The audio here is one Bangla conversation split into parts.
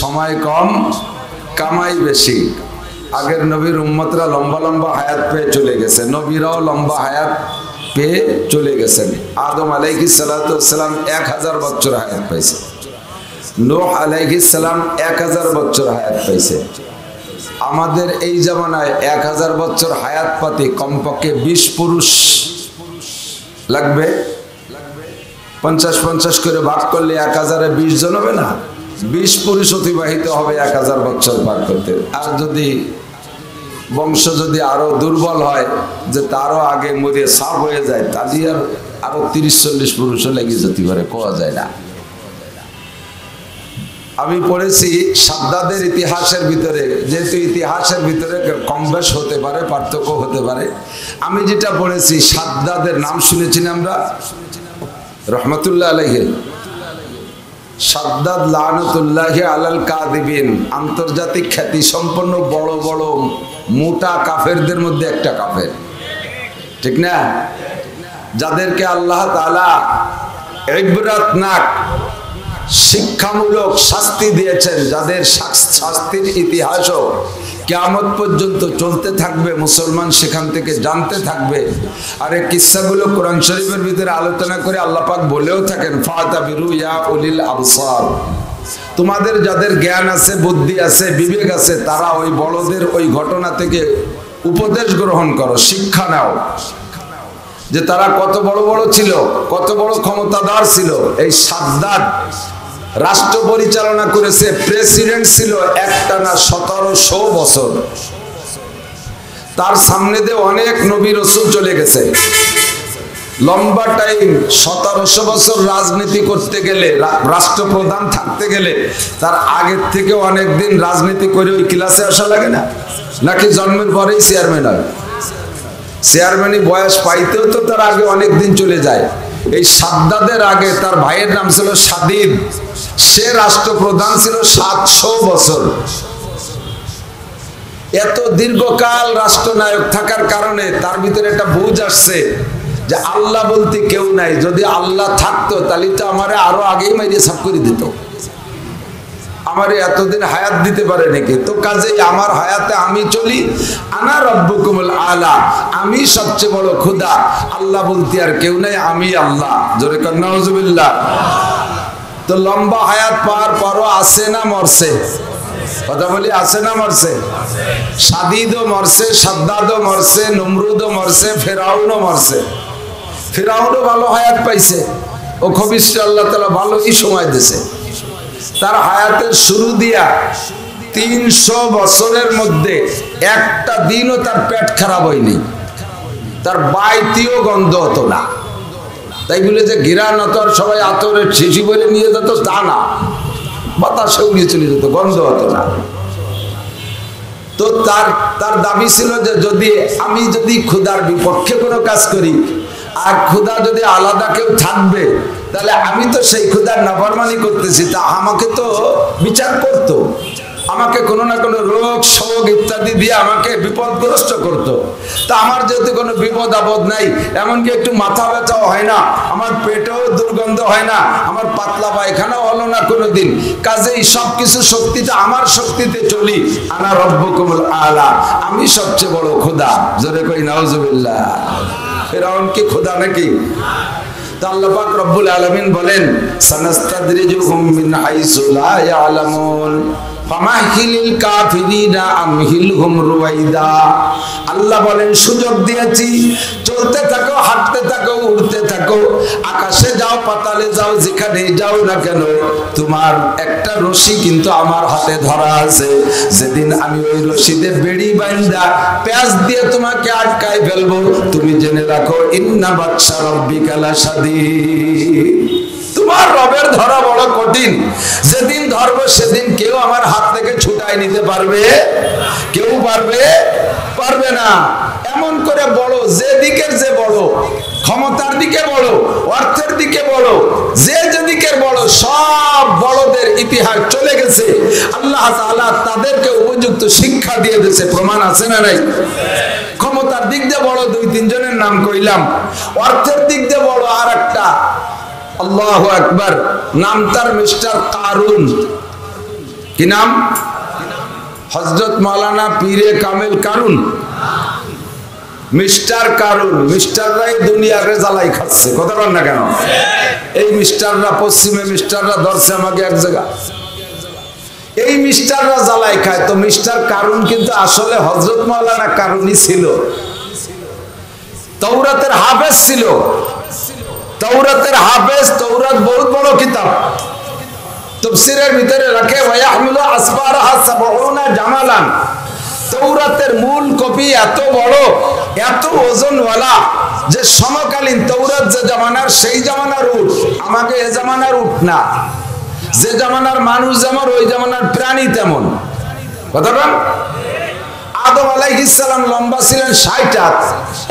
সময় কম কামাই বেশি। আগের নবীর উম্মতরা লম্বা লম্বা হায়াত পেয়ে চলে গেছে, নবীরাও লম্বা হায়াত পেয়ে চলে গেছেন। আদম আলাইহিস সালাতু ওয়াস সালাম 1000 বছর হায়াত পাইছে, নূহ আলাইহিস সালাম 1000 বছর হায়াত পাইছে। আমাদের এই জামানায় 1000 বছর হায়াত পাতে কমপক্ষে 20 পুরুষ লাগবে। 50-50 করে ভাগ করলে 1000-এ 20 জন হবে না? 20 পুরুষ অতিবাহিত হবে 1000 বছর পার করতে। আর যদি বংশ যদি আরো দুর্বল হয়, যে তারও আগে মরে সাফ হয়ে যায়, তাহলে আরো 30-40 পুরুষও লেগে যেতে পারে, কোয়া যায় না। আমি পড়েছি সাদ্দাদের ইতিহাসের ভিতরে, যেহেতু ইতিহাসের ভিতরে কম বেশ হতে পারে, পার্থক্য হতে পারে, আমি যেটা পড়েছি, সাদ্দাদের নাম শুনেছি না আমরা, রহমতুল্লাহ আলাইহি, সাদ্দাদ লানতুল্লাহি আলাল কাযিবিন, আন্তর্জাতিক খ্যাতি সম্পন্ন বড় বড় মোটা কাফেরদের মধ্যে একটা কাফের, ঠিক না? যাদেরকে আল্লাহ তাআলা ইবরাতনাক শিক্ষামূলক শাস্তি দিয়েছেন, যাদের শাস্তির ইতিহাসও কিয়ামত পর্যন্ত চলতে থাকবে, মুসলমান সেখান থেকে জানতে থাকবে। আর এই কিস্সাগুলো কোরআন শরীফের ভিতরে আলোচনা করে আল্লাহ পাক বলেও থাকেন, ফাতাবিরু ইয়া উলিল আবসার, তোমাদের যাদের জ্ঞান আছে, বুদ্ধি আছে, বিবেক আছে, তারা ওই বড়দের ওই ঘটনা থেকে উপদেশ গ্রহণ করো, শিক্ষা নাও, যে তারা কত বড় বড় ছিল, কত বড় ক্ষমতাধর ছিল। এই সাদ্দাদ রাষ্ট্র পরিচালনা করেছে, প্রেসিডেন্ট ছিল একটানা 1700 বছর। তার সামনে দিয়ে অনেক নবী রাসূল চলে গেছে। লম্বা টাইম 1700 বছর রাজনীতি করতে গেলে, রাষ্ট্রপ্রধান থাকতে গেলে তার আগের থেকে অনেক দিন রাজনীতি করে ওই ক্লাসে আসা লাগে না? নাকি জন্মের পরেই চেয়ারম্যান হয়? চেয়ারম্যানই বয়স পাইতেও তো তার আগে অনেক দিন চলে যায়। এই সাদ্দাদের আগে তার ভাইয়ের নাম ছিল সাদিদ, সে রাষ্ট্রপ্রধান ছিল 700 বছর। এত দীর্ঘকাল রাষ্ট্রনায়ক থাকার কারণে তার ভিতরে একটা বুঝ আসছে যে আল্লাহ বলতে কেউ নাই, যদি আল্লাহ থাকতো তাহলে তো আমারে আরো আগেই মাইরে সাফ করে দিত, আমারে এতদিন হায়াত দিতে পারে নাকি? তো কাজেই আমার হায়াতে আমি চলি, আনা রব্বুকুমুল আলা, আমি সবচেয়ে বড় খোদা, আল্লাহ বলতে আর কেউ নাই, আমি আল্লাহ। জোরে কর নাউজুবিল্লাহ। তো লম্বা হায়াত পাওয়ার পরও আছে না মরছে? কথা বলি, আছে না মরছে? সাদিদও মরছে, সাদ্দাদও মরছে, নমরুদও মরছে, ফেরাউনও মরছে। ফেরাউনও ভালো হায়াত পাইছে, ও খবিষ্ঠ আল্লাহ তাআলা ভালোই সময় দিয়েছে। তার হায়াতের শুরু দিয়া 300 বছরের মধ্যে একটা দিনও তার পেট খারাপ হয়নি, তার বাইতেও গন্ধ হতো না। তাই বলে যে ঘিরান হতো আর সবাই আতরের শিশি বলে নিয়ে যেত তা না, বাতাসে উড়িয়ে চলে যেত, গন্ধ হতো না। তো তার দাবি ছিল যে আমি যদি খোদার বিপক্ষে কোনো কাজ করি, আর খোদা যদি আলাদা কেউ থাকবে, তাহলে আমি তো সেই খোদার নাফরমানি করতেছি, তা আমাকে তো বিচার করতো, আমাকে কোনো না কোনো রোগ শোক ইত্যাদি দিয়ে আমাকে বিপদগ্রস্ত করতো। তা আমার যেহেতু কোনো বিপদ আপদ নাই, এমনকি একটু মাথা ব্যথাও হয় না, আমার পেটেও দুর্গন্ধ হয় না, আমার পাতলা পায়খানাও হলো না কোনোদিন, কাজেই সবকিছু শক্তিটা আমার শক্তিতে চলি, আনা রব্বুকুমুল আলা, আমি সবচেয়ে বড় খোদা। জোরে কই নাউজুবিল্লাহ। ফেরাউন কি খোদা নাকি? তা আল্লাহ পাক রব্বুল আলামিন বলেন, সানাস্তাদরিজুহুম মিন হাইসু লা ইয়ালামুন ফামাহিলিল কাফিরিনা আমহিলহুম রুয়াইদা। আল্লাহ বলেন, সুযোগ দিয়েছি, চলতে থাকো, হাঁটতে থাকো, উড়তে থাকো, আকাশে যাও, পাতালে যাও, যেখানে যাও না কেন, তোমার একটা রশি কিন্তু আমার হাতে ধরা আছে। যেদিন আমি ওই রশিতে বেড়ি বাইন্দা প্যাঁচ দিয়ে তোমাকে আটকায় ফেলবো, তুমি জেনে রাখো, ইন্না বাতশা রাব্বিকা লাশাদীদ, তোমার রবের ধরা বড় কঠিন। যেদিন ধরবো সেদিন কেউ আমার হাত থেকে ছুটাই নিতে পারবে? কেউ পারবে না। এমন করে বড়, যে দিকের যে বড়, ক্ষমতার দিকে বড়, অর্থের দিকে বড়, যে যেদিকের বড়, সব বড়দের ইতিহাস চলে গেছে। আল্লাহ তাআলা তাদেরকে উপযুক্ত শিক্ষা দিয়ে দিয়েছে, প্রমাণ আছে না নাই? ক্ষমতার দিক দিয়ে বড় 2-3 জনের নাম কইলাম, অর্থের দিক দিয়ে বড় আর একটা, আল্লাহু আকবার, নাম তার মিস্টার কারুন। কি নাম? হযরত মাওলানা পীরে কামেল কারুন, মিস্টার কারুন। মিস্টাররাই দুনিয়াকে জ্বালাই খাচ্ছে, কথা বল না কেন? এই মিস্টাররা, পশ্চিমে মিস্টাররা ধরছে আমাকে এক জায়গা, এই মিস্টাররা জ্বালাই খায়। তো মিস্টার কারুন কিন্তু আসলে হযরত মাওলানা কারুনই ছিল, তাওরাতের হাফেজ ছিল। তাওরাতের হাফেজ, তাওরাত বহুত বড় কিতাব, তাফসীরের ভিতরে রাখে ওয়াহমিলু আসফারাহা ৭০ জামালান। তাওরাতের মূল কপি এত বড়, এত ওজনওয়ালা যে সমকালীন তাওরাত যে জামানার, সেই জামানার উট, আমাকে এ জামানার উট না। যে জামানার মানুষ যেমন, ওই জামানার প্রাণী তেমন, কথা বল। আদম আলাইহিস সালাম লম্বা ছিলেন ৬০ হাত।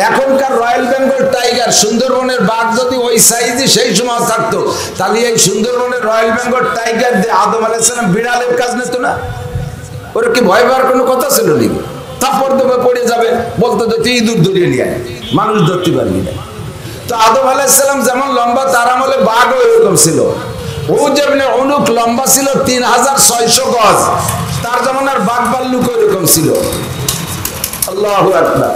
এখনকার রয়্যাল বেঙ্গল টাইগার, সুন্দরবনের বাঘ যদি ওই সাইজে সেই সময় থাকতো, তাহলে এই সুন্দরবনের রয়্যাল বেঙ্গল টাইগার দিয়ে আদম আলাইহিস সালাম বিড়ালের কাজ নিত না? ওরা কি ভয় পাওয়ার কোনো কথা ছিল নাকি? থাপ্পড় দেবে, পড়ে যাবে, বলতো যে তুই ইঁদুর ধরিয়ে নিয়ে আয়, মানুষ ধরতে পারবি না। তো আদম আলাইহিস সালাম যেমন লম্বা, তার আমলে বাঘও এরকম ছিল। ও যেমন অনুক লম্বা ছিল ৩৬০০ গজ, তার জামানার বাঘ ভাল্লুক এরকম ছিল। আল্লাহু আকবার।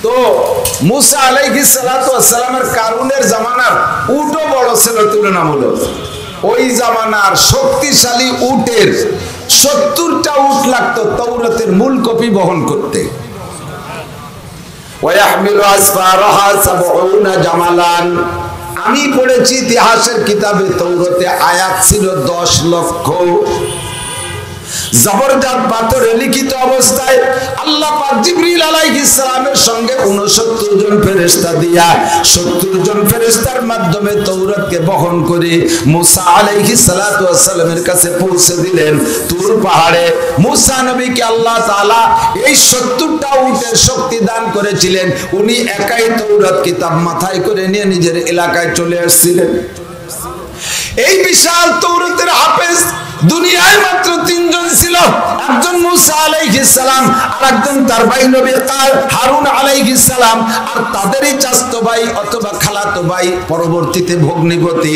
তো মুসা আলাইহিস সালাতু ওয়াস সালামের কারুনের জামানার উটও বড় ছিল তুলনামূলক। ওই জামানার শক্তিশালী উটের ৭০টা উট লাগতো তাওরাতের মূল কপি বহন করতে। ওয়াহমিলু আসফারাহা ৭০ জামালান। আমি পড়েছি ইতিহাসের কিতাবে, তাওরাতে আয়াত ছিল ১০ লক্ষ। জবরদস্ত পাথরে লিখিত অবস্থায় আল্লাহ পাক জিবরিল আলাইহিস সালামের সঙ্গে ৬৯ জন ফেরেশতা দিয়া ৭০ জন ফেরেশতার মাধ্যমে তাওরাতকে বহন করে মুসা আলাইহিস সালাতু ওয়াস সালামের কাছে পৌঁছে দিলেন তুর পাহাড়ে। মুসা নবীকে আল্লাহ তাআলা এই ৭০টা উটের শক্তি দান করেছিলেন। উনি একাই তাওরাত কিতাব মাথায় করে নিয়ে নিজের এলাকায় চলে আসছিলেন। এই বিশাল তাওরাতের হাফেজ দুনিয়ায় মাত্র ৩ জন ছিল। একজন মুসা আলাইহিস সালাম, আর একজন তার ভাই নবী হারুন আলাইহিস সালাম, আর তাদেরই চাচতো ভাই অথবা খালাতো ভাই, পরবর্তীতে ভগ্নিপতি।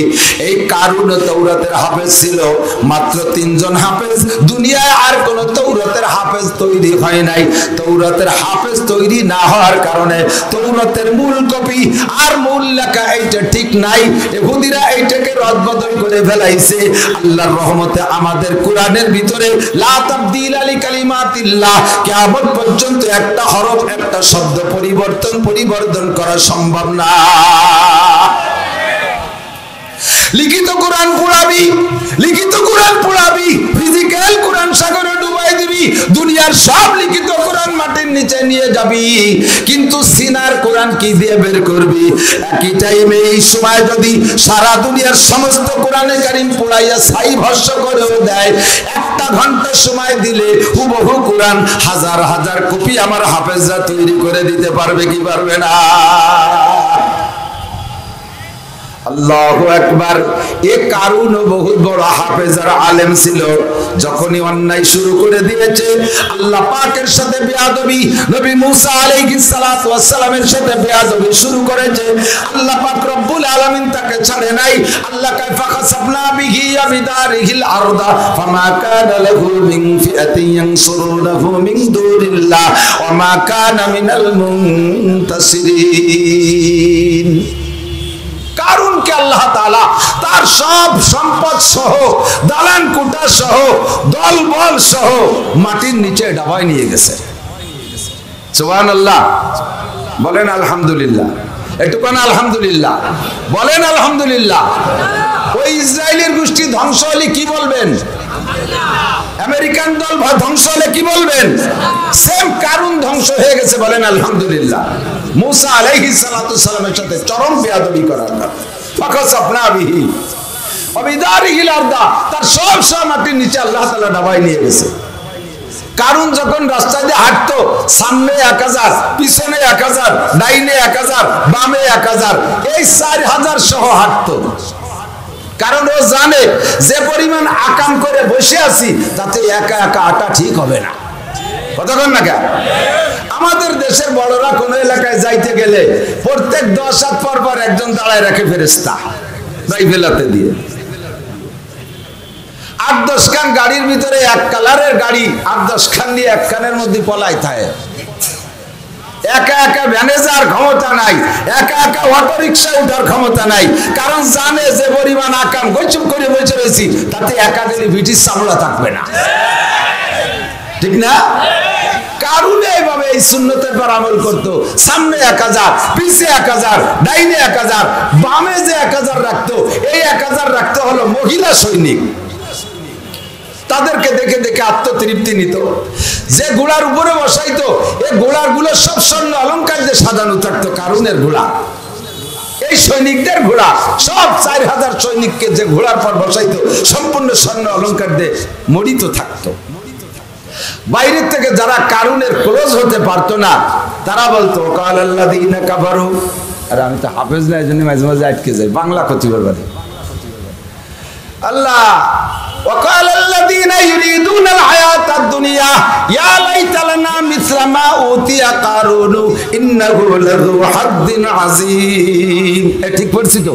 এই কারুন তাওরাতের হাফেজ ছিল। মাত্র ৩ জন হাফেজ। দুনিয়ায় আর কোন তাওরাতের হাফেজ তৈরি হয় নাই। তাওরাতের হাফেজ তৈরি না হওয়ার কারণে তাওরাতের মূল কপি আর মূল লেখা এইটা ঠিক নাই। ইহুদিরা এইটাকে রদবদল করে ফেলাইছে। আল্লাহর রহমতে আমাদের কোরআনের ভিতরে লা তাবদীলা লিকালিমাতিল্লাহ, কিয়ামত পর্যন্ত একটা হরফ, একটা শব্দ পরিবর্তন করা সম্ভব না। লিখিত কোরআন পড়াবি, লিখিত কোরআন পড়াবি, ফিজিক্যাল কোরআন সাগরে ডুবাই দিবি, দুনিয়ার সব লিখিত কোরআন মাটির নিচে নিয়ে যাবি, কিন্তু সিনার কোরআন কি দিয়ে বের করবি? একই টাইমে এই সময় যদি সারা দুনিয়ার সমস্ত কোরআনে কারীম পড়াইয়া ছাই ভস্য করেও দেয়, 1 ঘন্টা সময় দিলে হুবহু কোরআন হাজার হাজার কপি আমার হাফেজরা তৈরি করে দিতে পারবে কি পারবে না? আল্লাহু আকবার। এ কারুন বহুত বড় হাফেজ আর আলেম ছিল। যখনই অন্যায় শুরু করে দিয়েছে, আল্লাহ পাকের সাথে বেয়াদবি, নবী মুসা আলাইহিস সালাতু ওয়াস সালামের সাথে বেয়াদবি শুরু করেছে, আল্লাহ পাক রব্বুল আলামিন তাকে ছাড়ে নাই। আল্লাহ কায় ফাখাসাবনা বিহি ওয়া বিদারিহিল আরদা ফামা কানা লাহু মিন ফিআতিন ইয়ানসুরুনাহু মিন দুনিল্লাহ ওয়া মা কানা মিনাল মুনতাসিরিন। কারুনকে আল্লাহ তাআলা তার সব সম্পদ সহ, দালান কোঠা সহ, দলবল সহ মাটির নিচে ডাবায় নিয়ে গেছে। সুবহানাল্লাহ, বলেন আলহামদুলিল্লাহ। একটু কোন আলহামদুলিল্লাহ বলেন, আলহামদুলিল্লাহ। ওই ইসরায়েলের গোষ্ঠী ধ্বংস হলে কি বলবেন? আমেরিকান দল ধ্বংস হলে কি বলবেন? সেম কারুন ধ্বংস হয়ে গেছে, বলেন আলহামদুলিল্লাহ। মুসা আলাইহিস সালাতু ওয়াস সালামের সাথে চরম বেয়াদবি করার কারণে ফাখাসাবনা বিহি ওয়া বিদারিহিল আরদা, তার সব মাটির নিচে আল্লাহ তাআলা ডাবায় নিয়ে গেছে। কারুন যখন রাস্তা দিয়ে হাঁটতো, সামনে 1000, পিছনে 1000, ডাইনে 1000, বামে 1000, এই 4000 সহ হাঁটতো। কারণ ও জানে যে পরিমাণ আকাম করে বসে আছি, তাতে একা একা আটা ঠিক হবে না। কতক্ষণ না কেন? আমাদের দেশের বড়রা কোন এলাকায় যাইতে গেলে প্রত্যেক 10 হাত পর পর একজন দাঁড়ায় রাখে ফেরেশতা রাইফেলাতে দিয়ে। 8-10 খান গাড়ির ভিতরে এক কালারের গাড়ি 8-10 খান নিয়ে এক খানের মধ্যে পলাই থাকে। একা একা ভ্যানে যাওয়ার ক্ষমতা নাই, একা একা অটো রিক্সায় ওঠার ক্ষমতা নাই, কারণ জানে যে পরিমাণ আকাম গৈচুপ করে বসে রয়েছি তাতে একা গেলে ব্রিটিশ চামড়া থাকবে না, ঠিক না? কারণ এইভাবে এই সুন্নতের পর আমল করতো। সামনে 1000, পিছে 1000, ডাইনে 1000, বামে যে 1000 রাখতো, এই 1000 রাখতে হলো মহিলা সৈনিক। তাদেরকে দেখে দেখে আত্মতৃপ্তি নিত। যে ঘোড়ার উপরে বসাইতো এই ঘোড়াগুলো সব স্বর্ণ অলংকার দিয়ে সাজানো থাকতো, কারুনের ঘোড়া। এই সৈনিকদের ঘোড়া সব 4000 সৈনিককে যে ঘোড়ার পর বসাইতো সম্পূর্ণ স্বর্ণ অলংকার দিয়ে মডিত থাকতো। বাইরের থেকে যারা কারুনের ক্লোজ হতে পারতো না তারা বলতো কালাল্লাযীনা কাফারু। আর আমি তো হাফেজ না, এই জন্য মাঝে মাঝে আটকে যাই, বাংলা কচি বলবা আল্লাহ وقال الذين يريدون الحياة الدنيا يا ليت لنا مثل ما أوتي قارون إنه لذو حظ عظيم। ঠিক পড়ছি তো?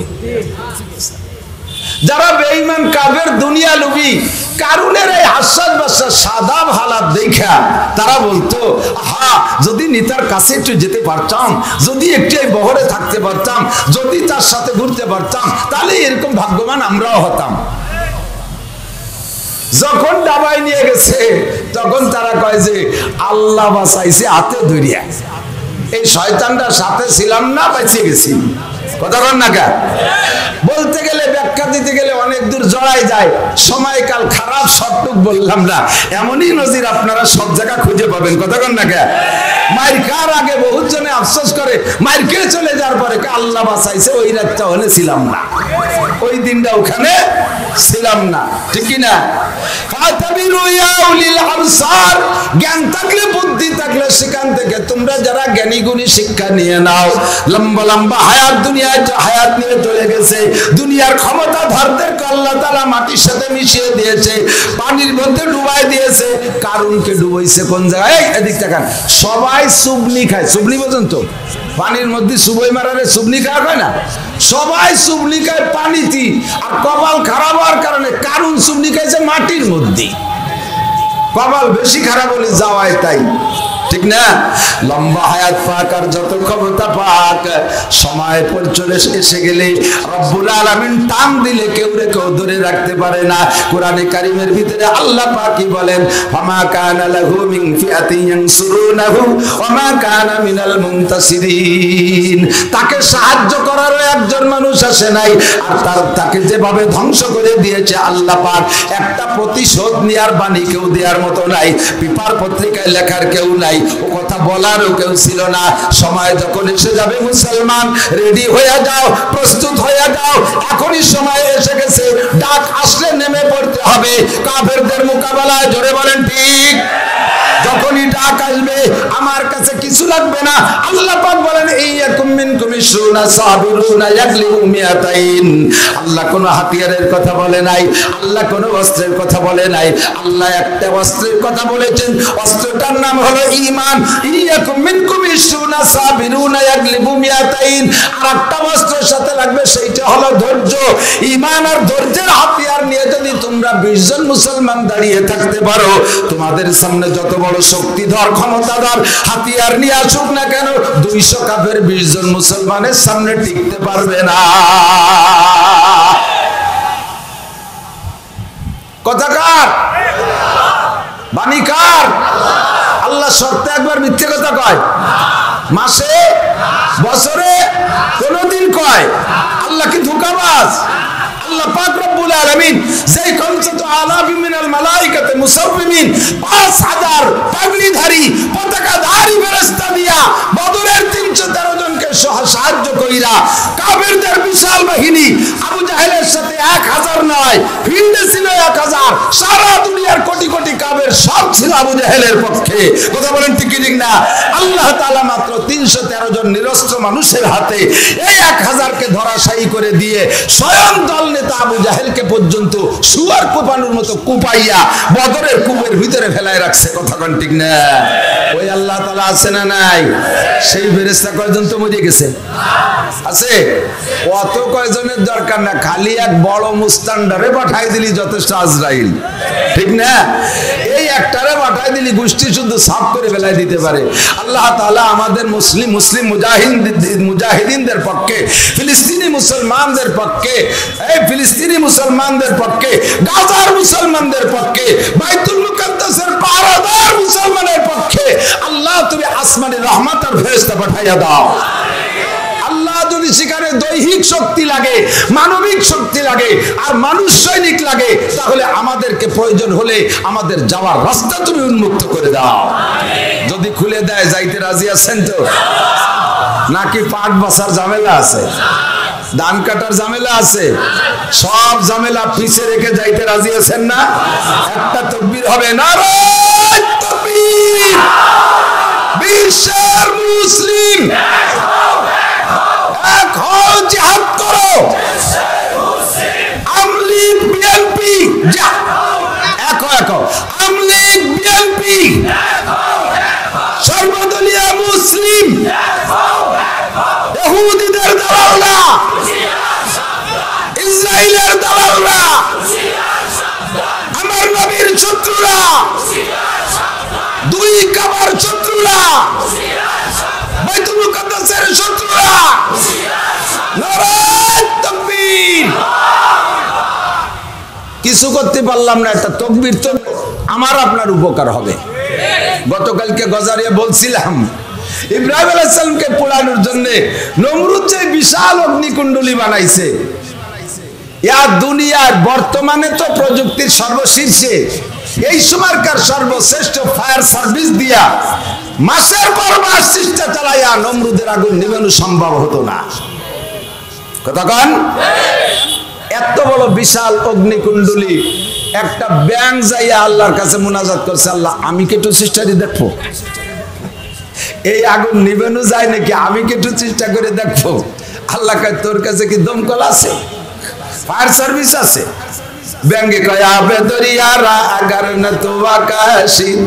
যারা বেঈমান কাফের দুনিয়া লোভী কারুনের এই হাসাদ বাসার সাদা হালাত দেখা তারা বলতো, হা যদি নেতার কাছে একটু যেতে পারতাম, যদি একটু এই বহরে থাকতে পারতাম, যদি তার সাথে ঘুরতে পারতাম, তাহলে এরকম ভাগ্যবান আমরাও হতাম। যখন ডাবায় নিয়ে গেছে তখন তারা কয় যে আল্লাহ বাঁচাইছে হাতে ধরিয়া, এই শয়তানটার সাথে ছিলাম না, বেঁচে গেছি। কথা বল না কে? বলতে গেলে ব্যাখ্যা দিতে গেলে অনেক দূর জড়াই যায়, সময়কাল খারাপ, সবটুক বললাম না। এমনই নজির আপনারা সব জায়গা খুঁজে পাবেন। কথা বল না কে? মায়ের খাওয়ার আগে বহুত জনে আফসোস করে, মায়ের খেয়ে চলে যাওয়ার পরে আল্লাহ বাঁচাইছে ওই রাতটা হলে ছিলাম না, ওই দিনটা ওখানে ছিলাম না, ঠিক কি না? জ্ঞান থাকলে বুদ্ধি থাকলে সেখান থেকে তোমরা যারা জ্ঞানী গুণী শিক্ষা নিয়ে নাও। লম্বা লম্বা হায়াত দুনিয়ায় হায়াত নিয়ে চলে গেছে। দুনিয়ার ক্ষমতা ধারদেরকে আল্লাহ তাআলা মাটির সাথে মিশিয়ে দিয়েছে, পানির মধ্যে ডুবাই দিয়েছে। কারুনকে ডুবাইছে কোন জায়গায়? এদিক তাকান। সবাই সুবনি খায়, সুবনি পর্যন্ত পানির মধ্যে সুবই মারারে সুবনি খাওয়া হয় না? সবাই সুবনি খায় পানিতে, আর কপাল খারাপ হওয়ার কারণে কারুন সুবনি খাইছে মাটির মধ্যে। কপাল বেশি খারাপ হলে যাওয়ায় তাই, ঠিক না? লম্বা হায়াত পাক আর যত ক্ষমতা পাক, সময় পর চলে এসে গেলে রব্বুল আলামিন টান দিলে কেউ রে কেউ ধরে রাখতে পারে না। কোরআনে কারীমের ভিতরে আল্লাহ পাকই বলেন, ফামা কানা লাহু মিন ফিআতিন ইয়ানসুরুনাহু ওয়া মা কানা মিনাল মুনতাসিরিন। তাকে সাহায্য করারও একজন মানুষ আসে নাই, আর তাকে যেভাবে ধ্বংস করে দিয়েছে আল্লাহ পাক, একটা প্রতিশোধ নেওয়ার বাণী কেউ দেওয়ার মতো নাই, পেপার পত্রিকায় লেখার কেউ নাই, ও কথা বলারও কেউ ছিল না। সময় যখন এসে যাবে মুসলমান রেডি হয়ে যাও, প্রস্তুত হয়ে যাও, এখনই সময় এসে গেছে। ডাক আসলে নেমে পড়তে হবে কাফেরদের মোকাবেলায়। জোরে বলেন ঠিক। যখনই ডাক আসবে আমার কাছে কিছু লাগবে না। আল্লাহ পাক বলেন ইয়াকুম মিনকুম ইশরুনা সাবিরুনা ইয়াগলিবু মিয়াতাইন। আল্লাহ কোনো হাতিয়ারের কথা বলে নাই, আল্লাহ কোনো অস্ত্রের কথা বলে নাই। আল্লাহ একটা অস্ত্রের কথা বলেছেন, অস্ত্রটার নাম হলো ঈমান। ইয়াকুম মিনকুম ইশরুনা সাবিরুনা ইয়াগলিবু মিয়াতাইন। আর একটা অস্ত্রের সাথে লাগবে, সেইটা হলো ধৈর্য। ঈমান আর ধৈর্যের হাতিয়ার নিয়ে যদি তোমরা 20 জন মুসলমান দাঁড়িয়ে থাকতে পারো, তোমাদের সামনে যত বড় শক্তিধর ক্ষমতাধর হাতিয়ার নিয়ে আসুক না কেন, 200 কাফের 20 জন মুসলমানের সামনে টিকতে পারবে না। কথা কার? বাণী কার? আল্লাহ শর্তে একবার মিথ্যে কথা কয়? মাসে, বছরে, কোনদিন কয়? আল্লাহ কি ধোঁকাবাজ? আল্লাহ পাক রব্বুল আলামিন যেই কমসত আলাফি মিনাল মালাইকাতে মুসাওবিমিন 5000 পাগড়িধারী পতাকাধারী ফেরেশতা দিয়া বদরের 313 জনকে সাহায্য কইরা কাফেরদের বিশাল বাহিনী আবু জাহেলের সাথে 1000 নয়, ফিল্ডে ছিল 1000, সারা দুনিয়ার কোটি কোটি কাফের সব ছিল আবু জাহেলের পক্ষে। কথা বলেন ঠিক কি ঠিক না? আল্লাহ তাআলা মাত্র 313 জন নিরস্ত্র মানুষের হাতে এই 1000কে ধরাশায়ী করে দিয়ে স্বয়ং দল নেতা আবু জাহেলকে পর্যন্ত শুয়ার কোপানোর মতো কুপাইয়া বদরের কূপের ভিতরে ফেলায় রাখছে। কথা বলেন ঠিক না? ওই আল্লাহ তাআলা আছে না নাই? সেই ফেরেশতা কয়জন তো মরে গেছে? আছে? অত কয়জনের দরকার না, খালি এক বড় মুস্তানডারে পাঠাই দিলি যথেষ্ট, আজরাইল। ঠিক না? এই একটারে পাঠাই দিলি গোষ্ঠী শুদ্ধ সাফ করে ফেলাই দিতে পারে। আল্লাহ তাআলা আমাদের মুসলিম মুজাহিদিনদের পক্ষে, ফিলিস্তিনি মুসলমানদের পক্ষে, এই ফিলিস্তিনি মুসলমানদের পক্ষে, গাজার মুসলমানদের পক্ষে, বাইতুল মুকাদ্দাসের পাহারাদার মুসলমানের পক্ষে আল্লাহ তুমি আসমানি রহমত আর ফেরেশতা পাঠাইয়া দাও। আল্লাহ যদি সেখানে দৈহিক শক্তি লাগে, মানবিক শক্তি লাগে, আর মানুষ সৈনিক লাগে, তাহলে আমাদেরকে প্রয়োজন হলে আমাদের যাওয়ার রাস্তা তুমি উন্মুক্ত করে দাও। যদি খুলে দেয় যাইতে রাজি আছেন তো? নাকি পাট বাসার ঝামেলা আছে, ধান কাটার ঝামেলা আছে, সব ঝামেলা পিছে রেখে যাইতে রাজি আছেন না? একটা তাকবীর হবে, নারায়ে তাকবীর। বিশ্বের মুসলিম এক হও, জিহাদ করো। আমলিগ বিএনপি এক আমলিগ বিএনপি সর্বদলীয় মুসলিম, ইহুদিদের দালালরা, ইসরায়েলের দালালরা, আমার নবীর শত্রুরা, দুই কাবার শত্রুরা, বাইতুল মুকাদ্দাসের শত্রুরা, নারায়ে তাকবীর। কিছু করতে পারলাম না, একটা তাকবীর তো আমার আপনার উপকার হবে। গতকালকে গজারিয়া বলছিলাম, ইব্রাহিম আলাইহিস সালামকে পোড়ানোর জন্য নমরুদ যে বিশাল অগ্নিকুণ্ডলী বানাইছে, ইয়া দুনিয়ার বর্তমানে তো প্রযুক্তির সর্বশীর্ষে, এই সময়কার সর্বশ্রেষ্ঠ ফায়ার সার্ভিস দিয়া মাসের পর মাস চেষ্টা চালাইয়া নমরুদের আগুন নিভানো সম্ভব হতো না। কথা কন? এত বড় বিশাল অগ্নিকুণ্ডলী, একটা ব্যাং যাইয়া আল্লাহর কাছে মুনাজাত করছে, আল্লাহ আমি কি একটু চেষ্টা দিয়ে দেখবো এই আগুন নিভানো যায় নাকি, আমি কি একটু চেষ্টা করে দেখবো। আল্লাহ কয় তোর কাছে কি দমকল আছে, ফায়ার সার্ভিস আছে? ব্যাঙ্গে কয় আবে দরিয়ারা আগার না তো আকাশিন,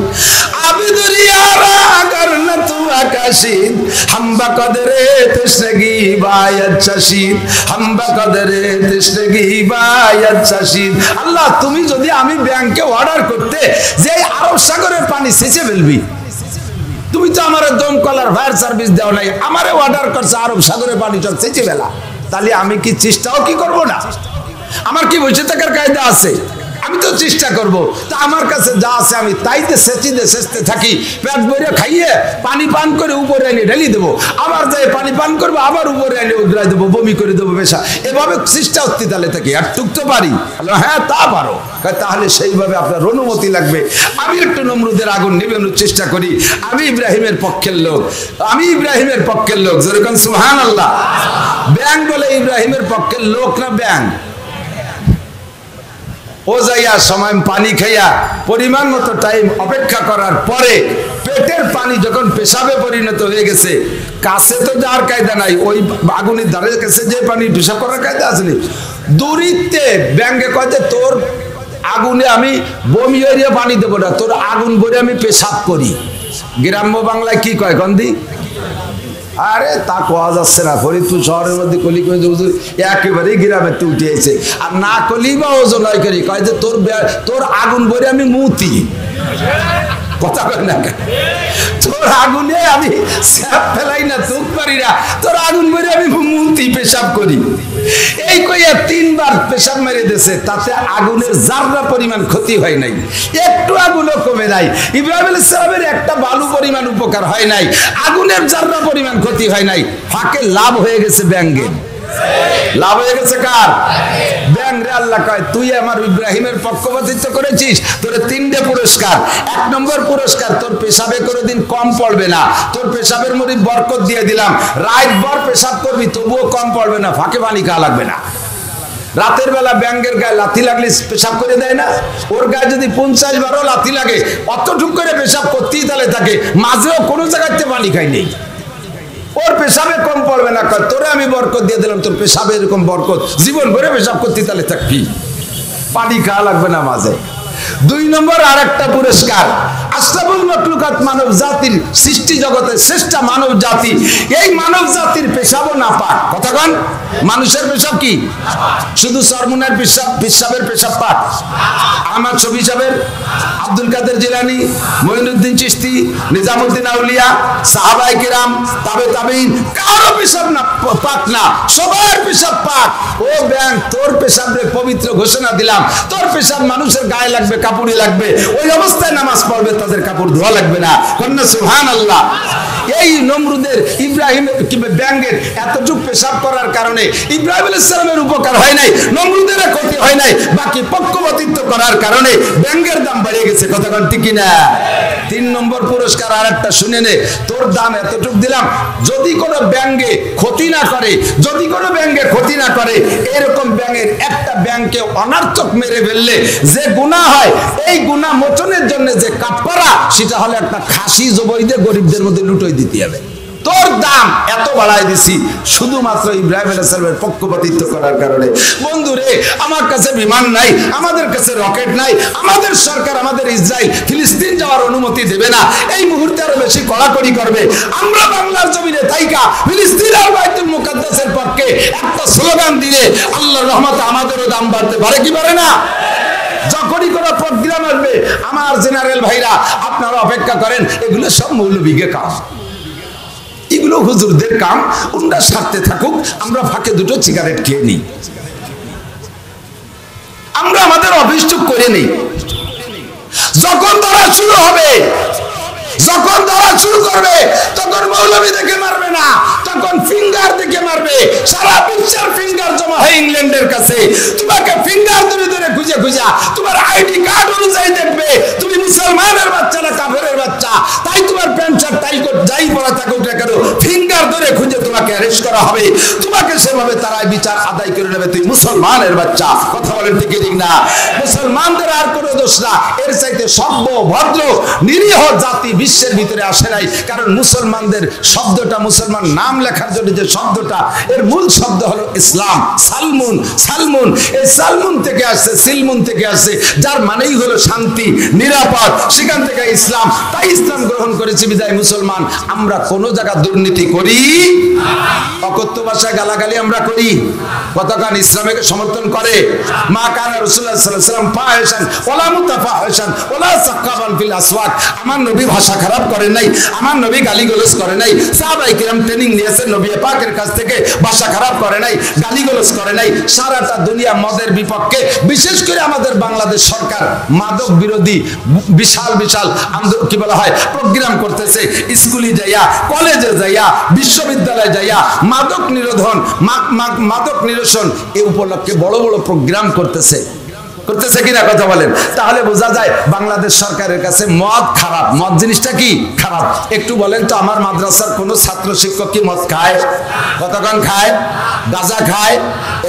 আবে দরিয়ারা আগার না তো আকাশিন, হাম্বা কদরে তশগি বায়াত শাশিদ, হাম্বা কদরে তশগি বায়াত শাশিদ। আল্লাহ তুমি যদি আমি ব্যাংকে অর্ডার করতে যে আরব সাগরের পানি সেচে ফেলবি, তুমি তো আমার দমকলার ফায়ার সার্ভিস দাও নাই, আমারে অর্ডার করছে আরব সাগরের পানি সব সেচে ফেলা, তাহলে আমি কি চেষ্টাও কি করবো না? আমার কি বসে থাকার কায়দা আছে? আমি তো চেষ্টা করব। তো আমার কাছে যা আছে আমি তাইতে সেচতে থাকি, পেট ভরে খাইয়ে পানি পান করে উপরে এনে ঢেলে দেবো, আবার যাই পানি পান করবো, আবার উপরে এনে উগড়াই দেবো, বমি করে দেবো পেশা, এভাবে চেষ্টা করতে তাহলে থাকি। আর টুক তো পারি? হ্যাঁ তা পারো। তাহলে সেইভাবে আপনার অনুমতি লাগবে। আমি একটু নমরুদের আগুন নিভানোর চেষ্টা করি। আমি ইব্রাহিমের পক্ষের লোক, আমি ইব্রাহিমের পক্ষের লোক। যেরকম সুবহানাল্লাহ। ব্যাং বলে ইব্রাহিমের পক্ষের লোক না ব্যাং? ও যাইয়া সময় পানি খাইয়া পরিমাণ মতো টাইম অপেক্ষা করার পরে পেটের পানি যখন পেশাবে পরিণত হয়ে গেছে, কাছে তো যাওয়ার কায়দা নাই, ওই আগুনের ধারের কাছে যে পানি পেশাব করার কায়দা আসেনি, দূরিত্বে ব্যাঙ্গে কয় যে তোর আগুনে আমি বমি হইয়া পানি দেবো না, তোর আগুন ভরে আমি পেশাব করি। গ্রাম্য বাংলায় কি কয় গন্ধি? আরে তা কোয়া যাচ্ছে না, ফরিদপুর শহরের মধ্যে কলি করে একেবারেই গ্রামে তো উঠিয়েছে। আর না কলি বা ওজন হয় করি, কয় যে তোর আগুন ভরে আমি মুতি। কথা কয় না, তোর আগুনে আমি স্যাপ ফেলাই না, তুক পারি না, তোর আগুন ভরে আমি মুতি পেশাব করি। এই কইয়া 3 বার পেশাব মেরে দিয়েছে, তাতে আগুনের জাররা পরিমাণ ক্ষতি হয় নাই, একটু আগুনও কমে নাই। ইব্রাহিম আলাইহিস সালামের একটা বালু পরিমাণ উপকার হয় নাই, আগুনের জাররা পরিমাণ ক্ষতি হয় নাই। ফাঁকে লাভ হয়ে গেছে ব্যাঙ্গের। লাভ হয়ে গেছে কার? ব্যাং রে। আল্লাহ কয় তুই আমার ইব্রাহিমের পক্ষপাতিত্ব করেছিস, তোর 3টে পুরস্কার। 1 নম্বর পুরস্কার, তোর পেশাবে কোনোদিন কম পড়বে না, তোর পেশাবের মধ্যে বরকত দিয়ে দিলাম, রাত ভর পেশাব করবি তবুও কম পড়বে না, ফাঁকে পানি খাওয়া লাগবে না। রাতের বেলা ব্যাঙের গায়ে লাথি লাগলে পেশাব করে দেয় না? ওর গায়ে যদি 50 বারও লাথি লাগে অতটুক করে পেশাব করতেই তাহলে থাকে, মাঝেও কোনো জায়গাতে পানি খাই নেই, ওর পেশাবে কম পড়বে না। তোরে আমি বরকত দিয়ে দিলাম, তোর পেশাবে এরকম বরকত জীবন ভরে পেশাব করতে তাহলে থাকবি, পানি খাওয়া লাগবে না মাঝে। 2 নম্বর আর একটা পুরস্কার, আশরাফুল মাখলুকাত, মানব জাতির সৃষ্টি জগতের শ্রেষ্ঠ মানব জাতি, এই মানব জাতির পেশাবও নাপাক। কথা কন, মানুষের পেশাব কি? শুধু সরমুনার পেশাবের পেশাব পাক? আহমদ শফি সাহেবের, আব্দুল কাদের জিলানী, মঈনুদ্দিন চিশতি, নিজামুদ্দিন আউলিয়া, সাহাবায়ে কেরাম, তাবে তাবেঈন, কারো পেশাব না পাক না, সবার পেশাব পাক। ও ব্যাং, তোর পেশাবে পবিত্র ঘোষণা দিলাম, তোর পেশাব মানুষের গায়ে লাগবে, কাপড়ে লাগবে, ওই অবস্থায় নামাজ পড়বে, তাদের কাপড় ধোয়া লাগবে না। কন্যা সুবহানাল্লাহ। এই নমরুদের, ইব্রাহিম ব্যাঙের এতটুকু পেশাব করার কারণে ইব্রাহিম আলাইহিস সালামের উপকার হয় নাই, নমরুদের ক্ষতি হয় নাই, বাকি পক্ষপাতিত্ব করার কারণে ব্যাঙের দাম বেড়ে গেছে। কথা কন ঠিক কিনা? 3 নম্বর পুরস্কার আর একটা শুনে নে, তোর দাম এতটুকু দিলাম, যদি কোনো ব্যাঙে ক্ষতি না করে, যদি কোনো ব্যাঙে ক্ষতি না করে, এরকম ব্যাঙের একটা ব্যাঙকে অনার্থক মেরে ফেললে যে গুনাহ হয়, এই গুনাহ মোচনের জন্য যে কাফারা, সেটা হলো একটা খাসি জবাই দিয়ে গরিবদের মধ্যে লুটোই দিতে হবে। তোর দাম এত বাড়াই দিছি শুধুমাত্র ইব্রাহিম আলাইহিস সালামের পক্ষপাতিত্ব করার কারণে। বন্ধুরে, আমার কাছে বিমান নাই, আমাদের কাছে রকেট নাই, আমাদের সরকার আমাদের ইসরায়েল ফিলিস্তিন যাওয়ার অনুমতি দেবে না, এই মুহূর্তে আরো বেশি কড়াকড়ি করবে। আমরা বাংলার জমিনে থাইকা ফিলিস্তিন আর বাইতুল মুকাদ্দাসের পক্ষে একটা স্লোগান দিলে আল্লাহর রহমতে আমাদেরও দাম বাড়তে পারে কি পারে না? যখনই কোনো প্রোগ্রাম আসবে, আমার জেনারেল ভাইরা আপনারা অপেক্ষা করেন, এগুলো সব মৌলবীকে কাজ, এগুলো হুজুরদের কাম, ওনারা সারতে থাকুক, আমরা ফাঁকে দুটো সিগারেট খেয়ে নিই, আমরা আমাদের অভিযোগ করে নিই। যখন ধরা শুরু হবে, যখন ধরা শুরু করবে, তখন মৌলবী দেখে মারবে না, তখন ফিঙ্গার দেখে মারবে। সারা বিশ্বের ফিঙ্গার জমা হয় ইংল্যান্ডের কাছে, তোমাকে ফিঙ্গার ধরে ধরে খুঁজে খুঁজে তোমার আইডি কার্ড অনুযায়ী দেখবে তুমি মুসলমানের বাচ্চা না কাফেরের বাচ্চা। তাই তোমার প্যান্ট শার্ট টাই যাই পরা থাকুক না কেন, ফিঙ্গার ধরে খুঁজে তোমাকে অ্যারেস্ট করা হবে, তোমাকে সেভাবে তারাই বিচার আদায় করে নেবে, তুই মুসলমানের বাচ্চা। কথা বলেন ঠিক ঠিক না? মুসলমানদের আর কোনো দোষ না, এর চাইতে সভ্য ভদ্র নিরীহ জাতি বিশ্বের ভিতরে আসে নাই। কারণ মুসলমানদের শব্দটা, মুসলমান নাম লেখার জন্য যে শব্দটা, এর মূল শব্দ হলো ইসলাম, সালমুন। সালমুন, এই সালমুন থেকে আসছে, সিলমুন থেকে আসছে, যার মানেই হলো শান্তি, নিরাপদ, সেখান থেকে ইসলাম। তাই ইসলাম গ্রহণ করেছি বিদায় মুসলমান। আমরা কোন জায়গা দুর্নীতি করি, অকথ্য ভাষায় গালাগালি আমরা করি, কতক্ষণ ইসলামকে সমর্থন করে। মা কানা রাসূলুল্লাহ সাল্লাল্লাহু আলাইহি ওয়াসাল্লাম ফাহিশান ওয়ালা মুতাফাহিশান ওয়ালা সাক্কাবান ফিল আসওয়াক। আমার নবী ভাষা খারাপ করে নাই, আমার নবী গালিগালাজ করে নাই, সাহাবায়ে কিরাম ট্রেনিং নিয়েছেন নবী পাকের কাছ থেকে, ভাষা খারাপ করে নাই, গালিগালাজ করে নাই। সারাটা দুনিয়া মদের বিপক্ষে, বিশেষ করে আমাদের বাংলাদেশ সরকার মাদক বিরোধী বিশাল বিশাল আন্দোলন, কি বলা হয়, প্রোগ্রাম করতেছে। স্কুলে যাইয়া, কলেজে যাইয়া, বিশ্ববিদ্যালয়ে যাইয়া মাদক নিরোধন, মাদক নিরসন, এই উপলক্ষে বড় বড় প্রোগ্রাম করতেছে, করতেছে কিনা কথা বলেন? তাহলে বোঝা যায় বাংলাদেশ সরকারের কাছে মদ খারাপ। মদ জিনিসটা কি খারাপ? একটু বলেন তো, আমার মাদ্রাসার কোন ছাত্র শিক্ষক কি মদ খায়? কতক্ষণ খায়? গাঁজা খায়,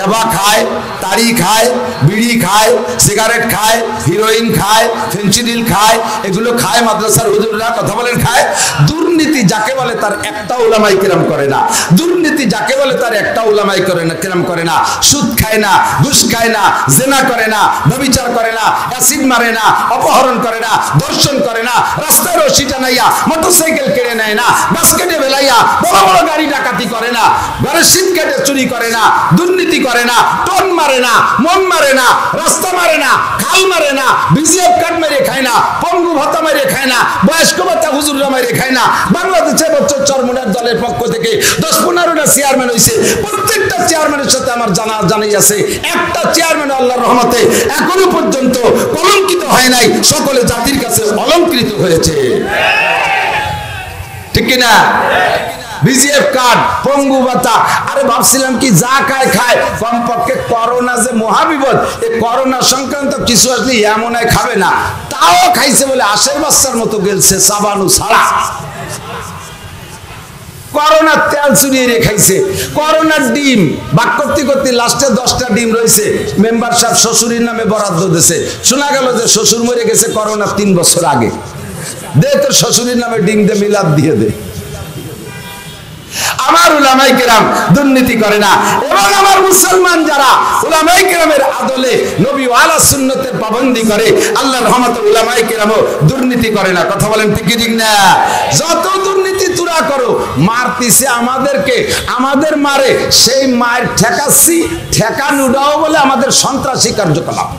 এবা খায়, তাড়ি খায়, বিড়ি খায়, সিগারেট খায়, হিরোইন খায়, ফেন্সিডিল খায়, এগুলো খায় মাদ্রাসার হুজুররা। কথা বলেন খায়? দুর্নীতি যাকে বলে তার একটা উলামায়ে কেরাম করে না, দুর্নীতি যাকে বলে তার একটা উলামায়ে কেরাম করে না। সুদ খায় না, ঘুষ খায় না, জিনা করে না, ব্যভিচার করে না, অ্যাসিড মারে না, অপহরণ করে না, ধর্ষণ করে না, রাস্তায় রশি টানাইয়া মোটরসাইকেল কেড়ে নেয় না, বাস্কেটে বেলাইয়া বড় বড় গাড়ি ডাকাতি করে না, ঘরের শীত কেটে চুরি করে না, দুর্নীতি করে না, টোন মারে না, মন মারে না, রাস্তা মারে না, খাল মারে না, বিজিএফ কার্ড মেরে খায় না, পঙ্গু ভাতা মেরে খায় না, বয়স্ক ভাতা হুজুররা মেরে খায় না। বাংলাদেশে বছর চরমুনার দলের পক্ষ থেকে 10-15টা চেয়ারম্যান হয়েছে, প্রত্যেকটা চেয়ারম্যানের সাথে আমার জানাই আছে, একটা চেয়ারম্যান আল্লাহর রহমতে এখনো পর্যন্ত কলঙ্কিত হয় নাই, সকলে জাতির কাছে অলঙ্কৃত হয়েছে। ঠিক কিনা? বিজিএফ কার্ড, পঙ্গু ভাতা, আরে ভাবছিলাম কি যা খায় খায়, কমপক্ষে করোনা যে মহাবিপদ, এই করোনা সংক্রান্ত কিছু আসলে এমন খাবে না, তাও খাইছে বলে আশের বাচ্চার মতো গেলছে, সাবানু ছাড়া। করোনার তেল চুরিয়ে রেখাইছে, করোনার ডিম ভাগ করতে করতে লাস্টে 10টা ডিম রয়েছে, মেম্বার সাহেব শ্বশুরের নামে বরাদ্দ দিয়েছে। শোনা গেল যে শ্বশুর মরে গেছে করোনার 3 বছর আগে, দে তোর শ্বশুরের নামে ডিম দে, মিলাদ দিয়ে দে। আমার উলামায়ে কেরাম দুর্নীতি করে না, এবং আমার মুসলমান যারা উলামায়ে কেরামের আদলে নবী ওয়ালা সুন্নতের পাবন্দি করে, আল্লাহর রহমতে উলামায়ে কেরামও দুর্নীতি করে না। কথা বলেন ঠিক কি ঠিক না? যত দুর্নীতি তোরা করো, মারতিছে আমাদেরকে, আমাদের মারে, সেই মায়ের ঠেকাচ্ছি, ঠেকানুটাও বলে আমাদের সন্ত্রাসী কার্যকলাপ।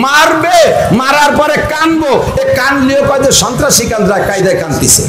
মারবে, মারার পরে কানবো, এ কানলিও কয় যে সন্ত্রাসী কায়দায় কানতিছে।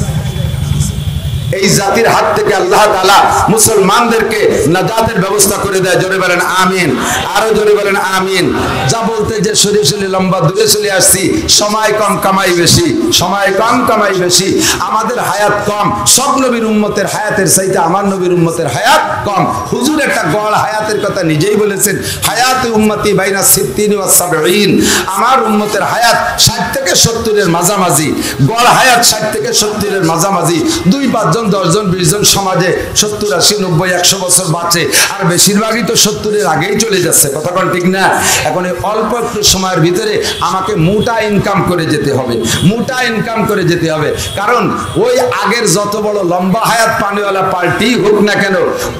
এই জাতির হাত থেকে আল্লাহ তাআলা মুসলমানদেরকে নাজাতের ব্যবস্থা করে দেয়। জোরে বলেন আমিন, আরো জোরে বলেন আমিন। যা বলতে যে সরিয়ে লম্বা দূরে চলে আসছি, সময় কম কামাই বেশি, সময় কম কামাই বেশি, আমাদের হায়াত কম। সব নবীর উম্মতের হায়াতের চাইতে আমার নবীর উম্মতের হায়াত কম। হুজুর একটা গড় হায়াতের কথা নিজেই বলেছেন, হায়াতে উম্মতি বাইনা 60 ওয়া 70। আমার উম্মতের হায়াত 60 থেকে 70-এর মাঝামাঝি, গড় হায়াত 60 থেকে 70-এর মাঝামাঝি। 2-5 জন 10 জন 20 জন সমাজে 70 80 90 100 বছর বাঁচে, আর বেশিরভাগই তো 70-এর আগেই চলে যাচ্ছে। কথা কোন ঠিক না? এখন এই অল্প একটু সময়ের ভিতরে আমাকে মোটা ইনকাম করে যেতে হবে, মোটা ইনকাম করে যেতে হবে। কারণ ওই আগের যত বড় লম্বা হায়াত পানিওয়ালা পার্টি হোক না কেন,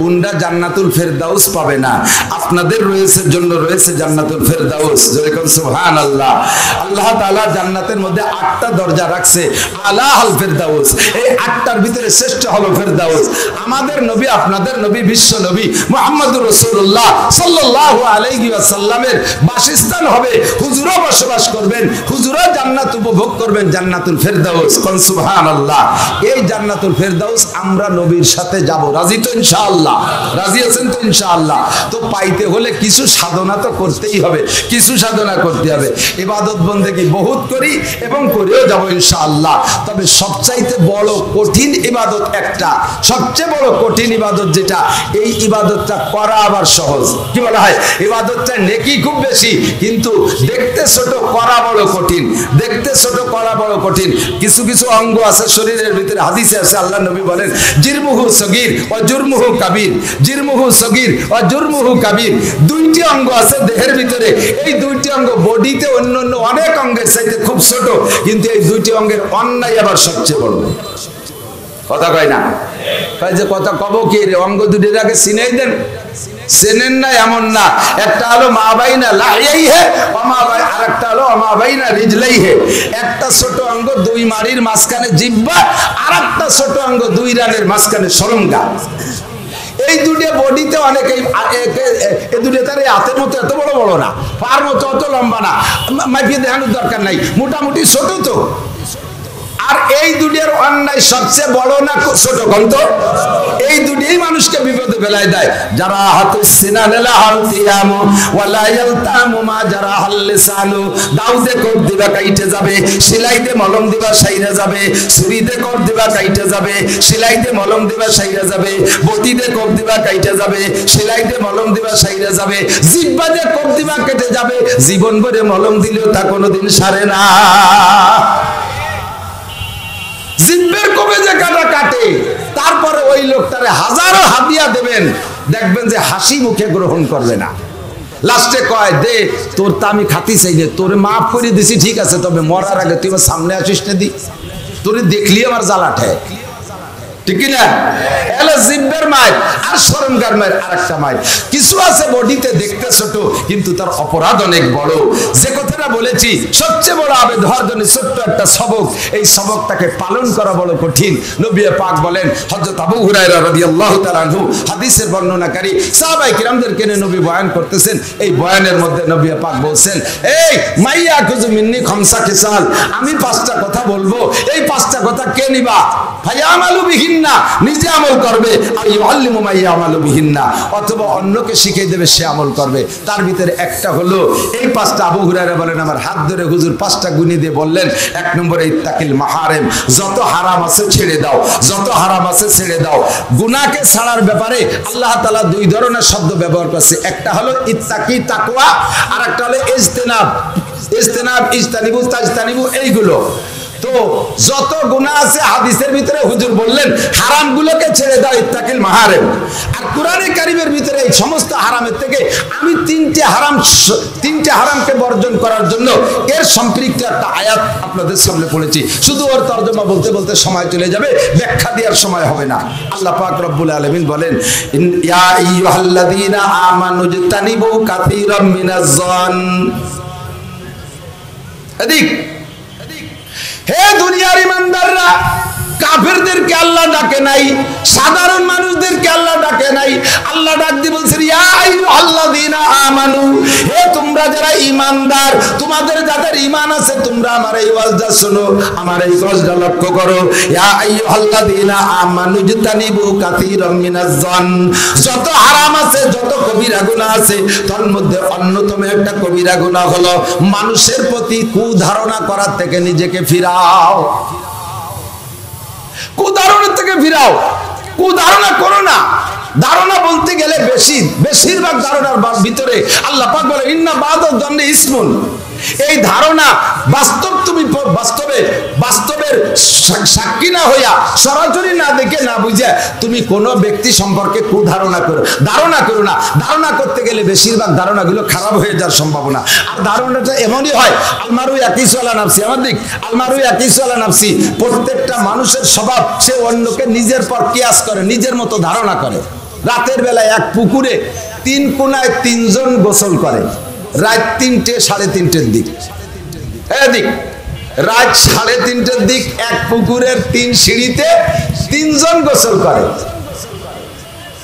উনরা জান্নাতুল ফেরদাউস পাবে না। আপনাদের জন্য রয়েছে জান্নাতুল ফেরদাউস। যেরকম সুবহানাল্লাহ, আল্লাহ তাআলা জান্নাতের মধ্যে 8টা দরজা রাখছে, আলা আল ফেরদাউস। এই 8টার ভিতরে শ্রেষ্ঠ হলো ফেরদাউস। আমাদের নবী, আপনাদের নবী, বিশ্ব নবী মুহাম্মদুর রাসূলুল্লাহ সাল্লাল্লাহু আলাইহি ওয়াসাল্লামের বাসস্থান হবে। হুজুরও বসবাস করবেন, হুজুরও জান্নাত উপভোগ করবেন, জান্নাতুল ফেরদাউস। কোন সুবহানাল্লাহ। এই জান্নাতুল ফেরদাউস আমরা নবীর সাথে যাব। রাজি তো ইনশাআল্লাহ? রাজি আছেন তো ইনশাআল্লাহ? তো পাইতে হলে কিছু সাধনা তো করতেই হবে, কিছু সাধনা করতে হবে। ইবাদত বন্দেগী বহুত করি এবং করেও যাব ইনশাআল্লাহ। তবে সবচাইতে বড় কঠিন ইবাদত একটা, সবচেয়ে বড় কঠিন ইবাদত যেটা, এই ইবাদতটা করা আবার সহজ। কি বলা হয়? ইবাদতটা নেকি খুব বেশি, কিন্তু দেখতে ছোট, করা বড় কঠিন। দেখতে ছোট, করা বড় কঠিন। কিছু কিছু অঙ্গ আছে শরীরের ভিতরে, হাদিসে আছে, আল্লাহ নবী বলেন জিরমুহু সগীর ওয়া জুরমুহু কাবীর, জিরমুহু সগীর ওয়া জুরমুহু কাবীর। 2টি অঙ্গ আছে দেহের ভিতরে, এই 2টি অঙ্গ বডিতে অন্য অন্য অনেক অঙ্গের চাইতে খুব ছোট, কিন্তু এই 2টি অঙ্গের অন্যায় আবার সবচেয়ে বড়। কথা কয় না? যে কথা কব কি, অঙ্গ 2টির আগে চিনেই দেন, চেনেন না এমন না। একটা হলো মা বাইনা লাহিয়াইহি ওয়া মা বাই, আরেকটা হলো মা বাইনা রিজলাইহি। একটা ছোট অঙ্গ 2 মাড়ির মাঝখানে জিহ্বা, আরেকটা ছোট অঙ্গ 2 রানের মাঝখানে শরমগা। এই 2টি বডিতে অনেকেই, এই 2টি তার হাতের মতো এত বড় বড় না, পার মতো অত লম্বা না, মাইপিয়ে দেখানোর দরকার নাই, মোটামুটি ছোট তো। আর এই 2টির অন্যায় সবচেয়ে বড় না ছোট? কন্ত এই 2টিই মানুষকে বিপদে ফেলায় দেয়। যারা হাতে সিনানেলা হালতিয়ামু ওয়ালা ইয়ালতামু মা যারা হাল্লিসানু। দাউদে কোপ দিবা কাইটে যাবে, সিলাইতে মলম দিবা সাইরা যাবে, ছুরিতে কোপ দিবা কাইটে যাবে, সিলাইতে মলম দিবা সাইরা যাবে, বটিতে কোপ দিবা কাইটে যাবে, সিলাইতে মলম দিবা সাইরা যাবে, জিহ্বাতে কোপ দিবা কেটে যাবে, জীবন ভরে মলম দিলেও তা কোনোদিন সারে না। জিহ্বার কবে যে কাটা কাটে, তারপরে ওই লোকটারে হাজারো হাদিয়া দেবেন, দেখবেন যে হাসি মুখে গ্রহণ করবে না। লাস্টে কয়, দে তোর তা আমি খাতি চাই না, তোরে মাফ করে দিছি ঠিক আছে, তবে মরার আগে তুই আমার সামনে আসিস না, দি তোরে দেখলি আমার জ্বালা ঠেক। ঠিক না? এলে জিহ্বার মায়ের আর শরমগার মায়ের আরেকটা মায়ের। কিছু আছে বডিতে দেখতে ছোট, কিন্তু তার অপরাধ অনেক বড়। যে কথাটা বলেছি, সবচেয়ে বড় আবেদ হওয়ার জন্য ছোট্ট একটা সবক, এই সবকটাকে পালন করা বড় কঠিন। নবী পাক বলেন, হযরত আবু হুরায়রা রাদিয়াল্লাহু তাআলা আনহু হাদিসের বর্ণনাকারী, সাহাবায়ে কিরামদেরকে নিয়ে নবী বয়ান করতেছেন। এই বয়ানের মধ্যে নবী পাক বলছেন, এই মাইয়া কুযু মিন্নি খামসা খিসাল, আমি 5টা কথা বলবো, এই 5টা কথা কে নিবা? ফায়ামালু বিহিন্না, নিজে আমল করবে, আর ইউআল্লিমু মা ইয়ামালু বিহিন্না, অথবা অন্যকে শিখিয়ে দেবে, সে আমল করবে। তার ভিতরে একটা হলো এই 5টা। আবু হুরায়রা বলেন, আমার হাত ধরে হুজুর 5টা গুণী দিয়ে বললেন, 1 নম্বরে ইত্তাকিল মাহারিম, যত হারাম আছে ছেড়ে দাও, যত হারাম আছে ছেড়ে দাও। গুনাহকে ছাড়ার ব্যাপারে আল্লাহ তাআলা 2 ধরনের শব্দ ব্যবহার করেছে, একটা হলো ইত্তাকি তাকওয়া, আর একটা হলো ইজতিনাব। ইজতিনাব, ইজতানিবু, তাজতানিবু, এইগুলো। তো যত গুনাহ আছে হাদিসের ভিতরে হুজুর বললেন হারামগুলোকে ছেড়ে দাও, ইত্তাকিল মাহারিম। আর কোরআনে কারিমের ভিতরে এই সমস্ত হারামের থেকে আমি তিনটে হারামকে বর্জন করার জন্য এর সম্পৃক্ত একটা আয়াত আপনাদের সামনে পড়েছি। শুধু ওর তরজমা বলতে বলতে সময় চলে যাবে, ব্যাখ্যা দেওয়ার সময় হবে না। আল্লাহ পাক রব্বুল আলামিন বলেন, ইয়া আইয়ুহাল্লাযীনা আমানু ইজতানিবু কাসীরাম মিনাজ জন। এদিক হে দুনিয়ার ইমানদাররা, কাফেরদেরকে আল্লাহ ডাকে নাই, সাধারণ মানুষদেরকে আল্লাহ ডাকে নাই। আল্লাহ ডাক দিয়ে বলছেন, ইয়া আইয়ুহাল্লাযীনা আমানু, হে তোমরা যারা ঈমানদার, তোমাদের যাদের ঈমান আছে, তোমরা আমার এই ওয়াজটা শোনো, আমার এই ওয়াজটা লক্ষ্য করো। ইয়া আইয়ুহাল্লাযীনা আমানু ইজতানিবু কাসীরাম মিনাজ জন। যত হারাম আছে, যত কবিরা গুনাহ আছে, তার মধ্যে অন্যতম একটা কবিরা গুনাহ হলো মানুষের প্রতি কুধারণা করার থেকে নিজেকে ফিরাও। কুধারণা থেকে ফিরাও, কুধারণা করো না। ধারণা বলতে গেলে বেশিরভাগ ধারণার ভিতরে আল্লাহ পাক বলে, ইন্না বাদাদ দন্নে ইসমুন। এই ধারণা বাস্তব, তুমি বাস্তবের সাক্ষী না হইয়া, সরাসরি না দেখে না বুঝে তুমি কোনো ব্যক্তি সম্পর্কে ধারণা করো না। ধারণা করতে গেলে বেশিরভাগ ধারণাগুলো খারাপ হয়ে যাওয়ার সম্ভাবনা। আর ধারণাটা এমনই হয়, আলমারু ইয়াকিসু আলা নাফসি, আলমারু ইয়াকিসু আলা নাফসি। প্রত্যেকটা মানুষের স্বভাব, সে অন্যকে নিজের পর কিয়াস করে, নিজের মতো ধারণা করে। রাতের বেলায় এক পুকুরে 3 কোণায় 3 জন গোসল করে, রাত 3টে 3:30 দিক, এদিক রাত 3:30 দিক এক পুকুরের 3 সিঁড়িতে 3 জন গোসল করে।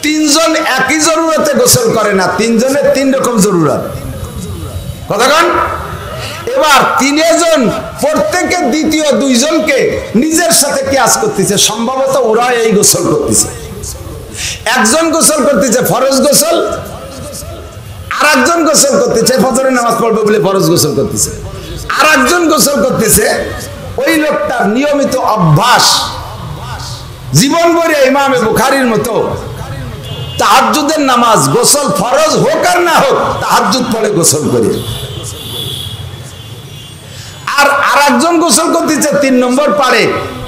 3 জন একই জরুরতে গোসল করে না, 3 জনের 3 রকম জরুরত। কতক্ষণ? এবার 3 জন প্রত্যেকে দ্বিতীয় 2 জনকে নিজের সাথে কিয়াস করতেছে, সম্ভবত ওরা এই গোসল করতেছে। একজন গোসল করতেছে ফরজ গোসল, আর একজন গোসল করতেছে ফজরের নামাজ পড়বে বলে ফরজ গোসল করতেছে। আর একজন গোসল করতেছে, ওই লোকটার নিয়মিত অভ্যাস জীবন ভরে ইমামে বুখারীর মতো তাহাজ্জুদের নামাজ, গোসল ফরজ হোক আর না হোক, তাহাজ্জুদ পড়ে গোসল করে। আর আরেকজন গোসল করতেছে 3 নম্বর পারে,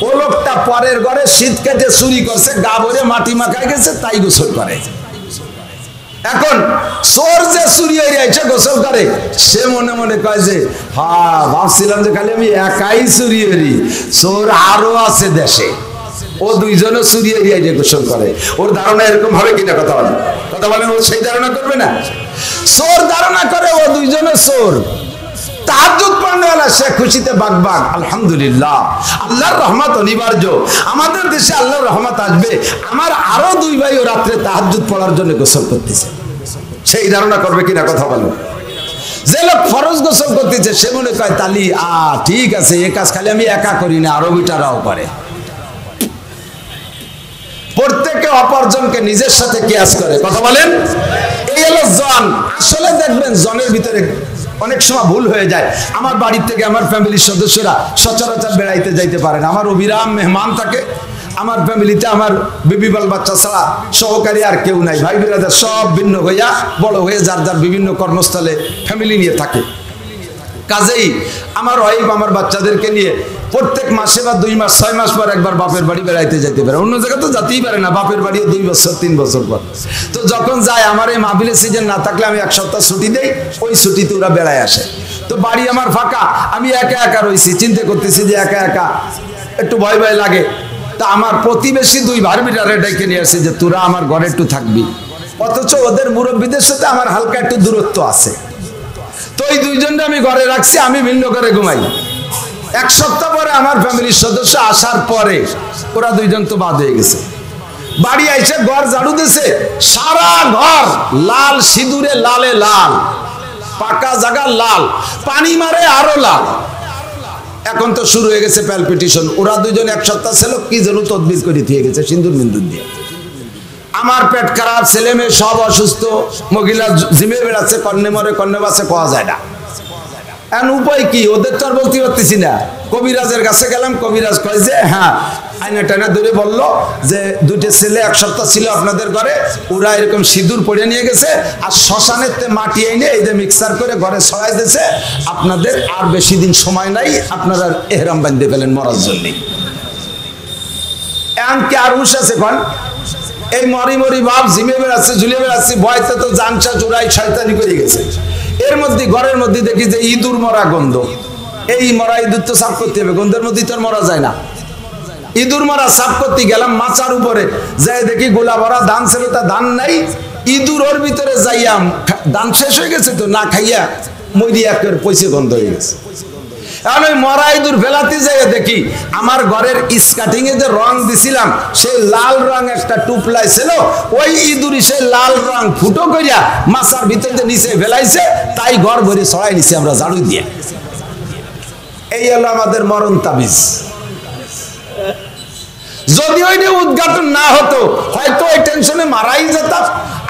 ও লোকটা পরের ঘরে শীত কেটে চুরি করছে, গা ভরে মাটি মাখায় গেছে, তাই গোসল করে। এখন চোর যে চুরি হয়ে যাচ্ছে গোসল করে, সে মনে মনে কয় যে হ্যাঁ, ভাবছিলাম যে খালি আমি একাই চুরি হরি, চোর আরো আছে দেশে। ও 2 জনও চুরি হয়ে যায় গোসল করে। ওর ধারণা এরকম হবে কিনা? কথা বলেন, ও সেই ধারণা করবে না? চোর ধারণা করে ও 2 জনও চোর। তাহাজ্জুদ পড়নেওয়ালা সে খুশিতে বাগবাগ, আলহামদুলিল্লাহ, আল্লাহর রহমত অনিবার্য। আমাদের দেশে আল্লাহর রহমত আসবে। আমার আরো 2 ভাইও রাত্রে তাহাজ্জুদ পড়ার জন্য গোসল করতেছে। সেই ধারণা করবে কিনা? কথা বলো। যে লোক ফরজ গোসল করতেছে, সে মনে কয় তালি ঠিক আছে, এ কাজ খালি আমি একা করি না, আরো বিটারাও করে। প্রত্যেকে অপরজনকে নিজের সাথে কিয়াস করে। কথা বলেন, এই হলো জন। আসলে দেখবেন জনের ভিতরে অনেক সময় ভুল হয়ে যায়। আমার বাড়ির থেকে আমার ফ্যামিলির সদস্যরা সচরাচর বেড়াইতে যাইতে পারে না, আমার অবিরাম মেহমান থাকে। আমার ফ্যামিলিতে আমার বেবি বাল বাচ্চা ছাড়া সহকারী আর কেউ নাই। ভাই বিরাদার সব ভিন্ন হইয়া বড় হয়ে যার যার বিভিন্ন কর্মস্থলে ফ্যামিলি নিয়ে থাকে। কাজেই আমার ওয়াইফ আমার বাচ্চাদেরকে নিয়ে প্রত্যেক মাসে বা 2 মাস 6 মাস পর একবার বাপের বাড়ি বেড়াইতে যাইতে পারে। অন্য জায়গায় তো যেতেই পারে না, বাপের বাড়িও 2 বছর 3 বছর পর। তো যখন যায়, আমার এই মাহফিলের সিজন না থাকলে আমি 1 সপ্তাহ ছুটি দেই, ওই ছুটিতে ওরা বেড়ায় আসে। তো বাড়ি আমার ফাঁকা, আমি একা একা রয়েছি, চিন্তা করতেছি যে একা একা একটু ভয় ভয় লাগে। তা আমার প্রতিবেশী 2 ভারবিটারে ডেকে নিয়ে আসে যে তোরা আমার ঘরে একটু থাকবি। অথচ ওদের মুরব্বীদের সাথে আমার হালকা একটু দূরত্ব আছে। তো এই 2 জনকে আমি ঘরে রাখছি, আমি ভিন্ন ঘরে ঘুমাই। 1 সপ্তাহ পরে আমার ফ্যামিলির সদস্য আসার পরে ওরা 2 জন তো বাদ হয়ে গেছে। বাড়ি আইসে ঘর ঝাড়ু দিছে, সারা ঘর লাল সিঁদুরে, লালে লাল, পাকা জায়গা লাল, পানি মারে আরো লাল। এখন তো শুরু হয়ে গেছে প্যালপিটেশন। ওরা 2 জন 1 সপ্তাহ ছিল কি যেন তদবির করে দিয়ে গেছে সিন্দুর মিন্দুর দিয়ে। আমার পেট খারাপ, ছেলে মেয়ে সব অসুস্থ, মহিলা জিমে বেড়াচ্ছে, কন্যে মরে কন্যে বাসে, কোয়া যায় না। এখন উপায় কি, ওদের তো আর বলতে পারতেছি না। কবিরাজের কাছে গেলাম, কবিরাজ কয় যে হ্যাঁ, আইনা টাইনা ধরে বললো যে দুটো ছেলে এক সপ্তাহ ছিল আপনাদের ঘরে, ওরা এরকম সিঁদুর পরে নিয়ে গেছে, আর শ্মশানের মাটি এনে এই যে মিক্সার করে ঘরে ছড়াই দিয়েছে, আপনাদের আর বেশি দিন সময় নাই, আপনারা এহরাম বাঁধতে ফেলেন মরার জন্য। এখন কি আর হুশ আছে কোন? এই মরি মরি ভাব ঝিমে বেড়াচ্ছে, ঝুলিয়ে বেড়াচ্ছে, ভয়তে তো জানসা চোরাই শয়তানি করে গেছে। এর মধ্যে ঘরের মধ্যে দেখি যে ইঁদুর মরা গন্ধ। এই মরা ইঁদুর তো সাফ করতে হবে, গন্ধের মধ্যে তো মরা যায় না। ইঁদুর মরা সাফ করতে গেলাম মাচার উপরে, যাই দেখি গোলা ভরা ধান ছিল, তা ধান নাই। ইঁদুর ওর ভিতরে যাইয়াম, ধান শেষ হয়ে গেছে তো, না খাইয়া মরিয়া একের পয়সা গন্ধ হয়ে গেছে। এখন ওই মরা ইঁদুর ফেলাতে যাই দেখি আমার ঘরের স্কাটিং এ যে রং দিছিলাম, সেই লাল রং একটা টুপলাই ছিল, ওই ইঁদুরই সেই লাল রং ফুটো করিয়া মাছার ভিতরে নিচে ফেলাইছে, তাই ঘর ভরে ছড়াই নিছি আমরা ঝাড়ু দিয়ে। এই হলো আমাদের মরণ তাবিজ। যদি ওইটা উদ্ঘাটন না হতো, হয়তো ওই টেনশনে মারাই যেতাম,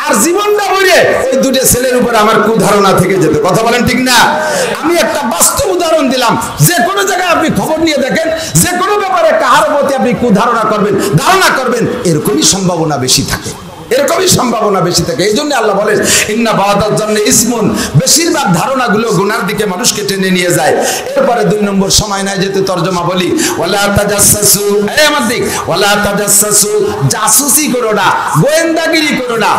আর জীবনটা ভরে ওই দুটো ছেলের উপর আমার কুধারণা থেকে যেত। কথা বলেন ঠিক না? আমি একটা বাস্তব উদাহরণ দিলাম। যে কোনো জায়গায় আপনি খবর নিয়ে দেখেন, যে কোনো ব্যাপারে কাহার প্রতি আপনি কুধারণা করবেন, ধারণা করবেন, এরকমই সম্ভাবনা বেশি থাকে, এরকমই সম্ভাবনা বেশি থাকে। এই জন্য আল্লাহ বলেন ইন্না বাদার জন্য ইসমুন, বেশিরভাগ ধারণাগুলো গুনার দিকে মানুষকে টেনে নিয়ে যায়। এরপরে 2 নম্বর, সময় নাই যেতে তর্জমা বলি, ওয়ালা তাজাসসু, এই আমার দিক, ওয়ালা তাজাসসু, জাসুসি করো না, গোয়েন্দাগিরি করো না,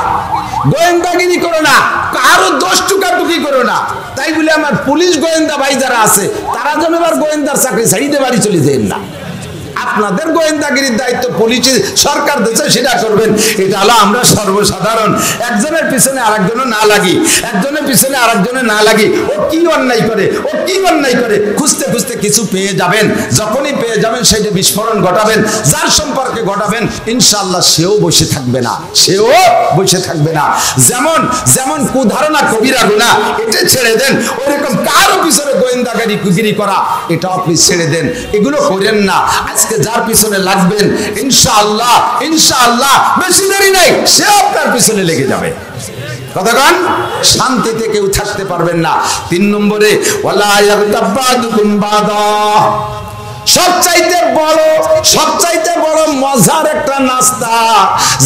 গোয়েন্দাগিরি করো না, কারো দোষ টুকাটুকি করো না। তাই বলে আমার পুলিশ গোয়েন্দা ভাই যারা আছে, তারা যেন এবার গোয়েন্দার চাকরি ছাড়িয়ে বাড়ি চলে যায় না। আপনাদের গোয়েন্দাগিরির দায়িত্ব পুলিশ সরকার দিচ্ছে, সেটা করবেন। এটা হলো আমরা সর্বসাধারণ, একজনের পিছনে আরেকজনের না লাগি, একজনের পিছনে আরেকজনের না লাগি। ও কি অন্যায় করে, ও কি অন্যায় করে, খুঁজতে খুঁজতে কিছু পেয়ে যাবেন। যখনই পেয়ে যাবেন সেটা বিস্ফোরণ ঘটাবেন, যার সম্পর্কে ঘটাবেন ইনশাআল্লাহ সেও বসে থাকবে না, সেও বসে থাকবে না। যেমন যেমন কুধারণা কবিরা গুনাহ, এটা ছেড়ে দেন। ওরকম কারো পিছনে গোয়েন্দাগিরি করা, এটা আপনি ছেড়ে দেন, এগুলো করেন না। আজকে যার পিছনে লাগবেন ইনশাআল্লাহ, ইনশাআল্লাহ বেশি দেরি নাই, সে আপনার পিছনে লেগে যাবে। কতক্ষণ শান্তিতে কেউ থাকতে পারবেন না। 3 নম্বরে, ওয়ালা ইয়াগতাবাদুকুম বাদা, সবচাইতে বড় মজার একটা নাস্তা,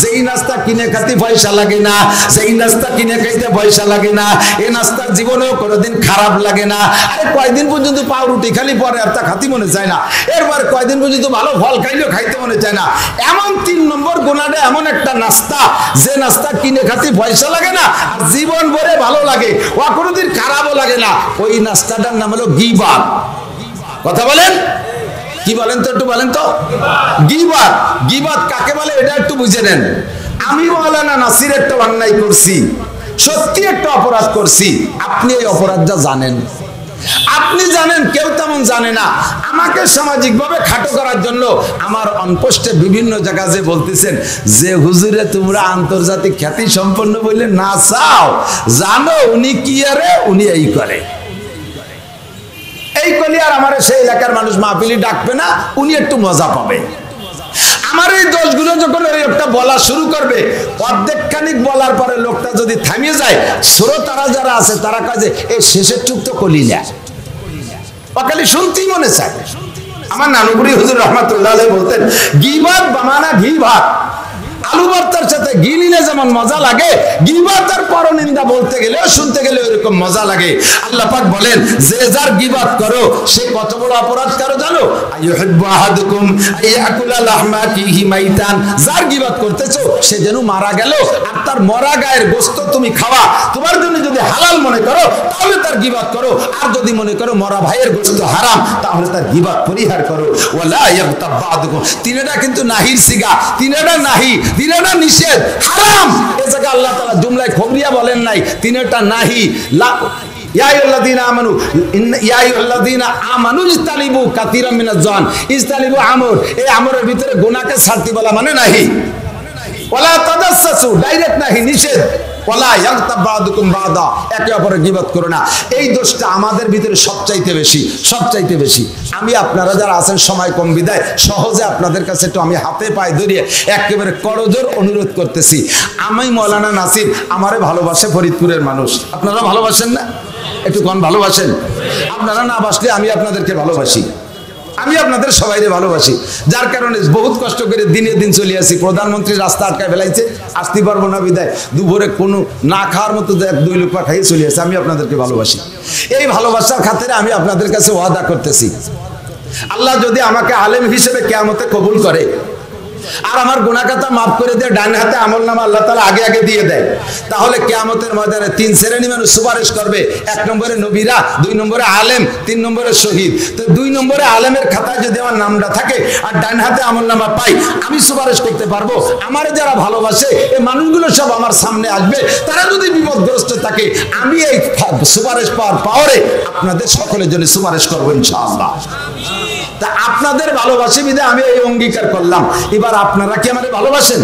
যেই নাস্তা কিনে খেতে পয়সা লাগে না, যেই নাস্তা কিনে খাইতে পয়সা লাগে না, এই নাস্তা জীবনেও কোনোদিন খারাপ লাগে না। আরে কয়দিন পর্যন্ত পাউরুটি খালি পরে আর তা খাতি মনে চায় না, এরপর কয়দিন পর্যন্ত ভালো ফল খাইলেও খাইতে মনে চায় না। এমন 3 নম্বর গুণাটা এমন একটা নাস্তা, যে নাস্তা কিনে খাতে পয়সা লাগে না আর জীবন ভরে ভালো লাগে, ও কোনোদিন খারাপও লাগে না। ওই নাস্তাটার নাম হলো গীবত। কথা বলেন, কি বলেন তো, একটু বলেন তো। গীবত, গীবত কাকে বলে এটা একটু বুঝে নেন। আমি মাওলানা নাসির একটা অন্যায় করছি, সত্যি একটা অপরাধ করছি, আপনি এই অপরাধটা জানেন, আপনি জানেন, কেউ তেমন জানে না। আমাকে সামাজিকভাবে খাটো করার জন্য আমার অনপোস্টে বিভিন্ন জায়গায় যে বলতেছেন যে হুজুরে তোমরা আন্তর্জাতিক খ্যাতি সম্পন্ন বললে না চাও, জানো উনি কি আরে, উনি এই করে, এই কলি আর আমার সেই এলাকার মানুষ মাহফিলি ডাকবে না, উনি একটু মজা পাবে। আমার এই দোষগুলো যখন ওই লোকটা বলা শুরু করবে, অর্ধেক খানিক বলার পরে লোকটা যদি থামিয়ে যায়, শ্রোতারা যারা আছে তারা কাজে এই শেষের চুপ তো কলি না, অকালি শুনতেই মনে চায়। আমার নানুপুরি হুজুর রহমাতুল্লাহ আলাইহি বলতেন, গীবত বামানা ঘি ভাত, আলু ভর্তার সাথে ঘি নিলে যেমন মজা লাগে, গীবত আর পরনিন্দা বলতে গেলেও শুনতে গেলে এরকম মজা লাগে। আল্লাহ পাক বলেন, যে যার গীবত করো সে কত বড় অপরাধ করো জানো? আইয়ুহিব্বু আহাদুকুম আইয়াকুলা লাহমা আখিহি মাইতান, যার গীবত করতেছো সে যেন মারা গেল, আর তার মরা গায়ের গোশত তুমি খাওয়া তোমার জন্য যদি হালাল মনে করো তাহলে তার গীবত করো, আর যদি মনে করো মরা ভাইয়ের গোশত হারাম তাহলে তার গীবত পরিহার করো। ওয়ালা ইয়াগতাব বাদুকুম, তিনটা কিন্তু নাহির সিগা, তিনটা নাহি, তিনটা নিষেধ, হারাম। এই জায়গায় আল্লাহ তাআলা জুমলায় খবরিয়া বলেন নাই, তিনটা নাহি। ইয়া আইয়ুহাল্লাযীনা আমানু, ইয়া আইয়ুহাল্লাযীনা আমানু ইজতানিবু কাসীরাম মিনাজ জান, ইজতানিবু আমর, এই আমরের ভিতরে গুনাহকে ছাড়তে বলা মানে নাহি। ওয়ালা তাজাসসু, ডাইরেক্ট নাহি, নিষেধ। ওয়ালা ইয়াগতাব বাদুকুম বাদা, একে অপরের গীবত করো না। এই দোষটা আমাদের ভিতরে সবচাইতে বেশি, সবচাইতে বেশি। আমি আপনারা যারা আছেন সময় কম বিদায় সহজে আপনাদের কাছে একটু আমি হাতে পায়ে ধরিয়ে একেবারে করজোর অনুরোধ করতেছি, আমি মাওলানা নাসির, আমারে ভালোবাসে ফরিদপুরের মানুষ, আপনারা ভালোবাসেন না? একটু কোন ভালোবাসেন? আপনারা না বাসলে আমি আপনাদেরকে ভালোবাসি, আমি আপনাদের সবাইকে ভালোবাসি। যার কারণে বহুত কষ্ট করে দিনে দিন চলে আসি। প্রধানমন্ত্রী রাস্তা আটকায় ফেলাইছে, আসতে পারবো না বিদায় দুপুরে কোনো না খাওয়ার মতো 1-2 লুকমা খাইয়ে চলে আসে। আমি আপনাদেরকে ভালোবাসি। এই ভালোবাসার খাতিরে আমি আপনাদের কাছে ওয়াদা করতেছি, আল্লাহ যদি আমাকে আলেম হিসেবে কিয়ামতে কবুল করে আর আমার গুনাহগাতা মাফ করে দিয়ে ডান হাতে আমলনামা আল্লাহ তাআলা আগে আগে দিয়ে দেয়, তাহলে কিয়ামতের ময়দানে 3 শ্রেণী মানুষ সুপারিশ করবে। 1 নম্বরে নবীরা, 2 নম্বরে আলেম, 3 নম্বরে শহীদ। তো 2 নম্বরে আলেমের খাতায় যদি আমার নামটা থাকে আর ডান হাতে আমলনামা পাই, আমি সুপারিশ করতে পারবো। আমার যারা ভালোবাসে এই মানুষগুলো সব আমার সামনে আসবে। তারা যদি বিপদগ্রস্ত থাকে, আমি এই সুপারিশ পাওয়ার পাওয়ারে আপনাদের সকলের জন্য সুপারিশ করবো ইনশাআল্লাহ। তা আপনাদের ভালোবাসি বিধায় আমি এই অঙ্গীকার করলাম। এবার আপনারা কি আমাদের ভালোবাসেন?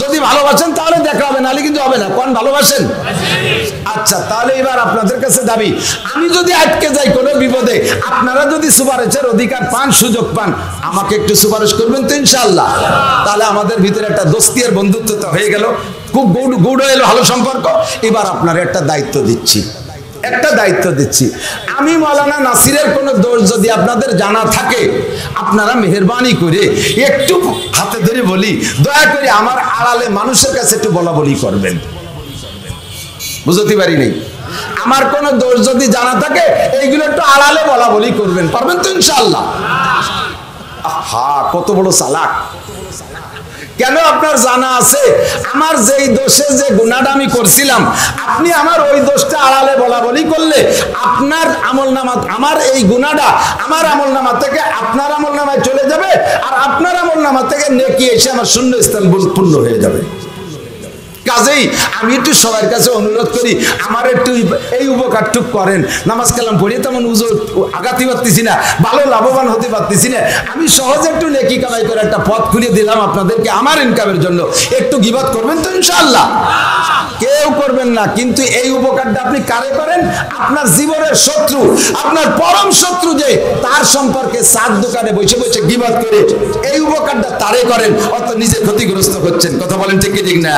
যদি ভালোবাসেন তাহলে দেখা হবে, নাহলে কিন্তু হবে না। কোন ভালোবাসেন? আচ্ছা, তাহলে এবার আপনাদের কাছে দাবি, আমি যদি আটকে যাই কোনো বিপদে, আপনারা যদি সুপারিশের অধিকার পান, সুযোগ পান, আমাকে একটু সুপারিশ করবেন তো ইনশাআল্লাহ। তাহলে আমাদের ভিতরে একটা দোস্তি আর বন্ধুত্ব তো হয়ে গেল, খুব গুড হয়ে ভালো সম্পর্ক। এবার আপনার একটা দায়িত্ব দিচ্ছি, আমি মাওলানা নাসিরের কোনো দোষ যদি আপনাদের জানা থাকে, আপনারা মেহেরবানি করে একটু হাতে ধরে বলি, দয়া করে আমার আড়ালে মানুষের কাছে একটু বলা বলি করবেন। বুঝতে পারি নাই, আমার কোনো দোষ যদি জানা থাকে এইগুলো একটু আড়ালে বলা বলি করবেন, পারবেন তো ইনশাআল্লাহ? কত বড় চালাক! কেন আপনার জানা আছে আমার যেই দোষে যে গুনাহটা আমি করছিলাম, আপনি আমার ওই দোষটা আড়ালে বলা বলি করলে আপনার আমলনামা, আমার এই গুনাহটা আমার আমলনামা থেকে আপনার আমলনামায় চলে যাবে, আর আপনার আমলনামা থেকে নেকি এসে আমার শূন্য স্থান পূর্ণ হয়ে যাবে। কাজেই আমি একটু সবার কাছে অনুরোধ করি, আমার একটু এই উপকারটুক করেন। নামাজ কালাম পড়িয়ে তেমন আগাতে পারতেছি না, ভালো লাভবান হতে পারতেছি না। আমি সহজে একটু নেকি কামাই করে একটা পথ খুলে দিলাম আপনাদেরকে আমার ইনকামের জন্য। একটু গিবত করবেন তো ইনশাআল্লাহ? কেউ করবেন না, কিন্তু এই উপকারটা আপনি কারে করেন? আপনার জীবনের শত্রু, আপনার পরম শত্রু যে, তার সম্পর্কে চার দোকানে বসে বসে গিবত করে এই উপকারটা তারে করেন, অত নিজে ক্ষতিগ্রস্ত হচ্ছেন। কথা বলেন ঠিক কি ঠিক না?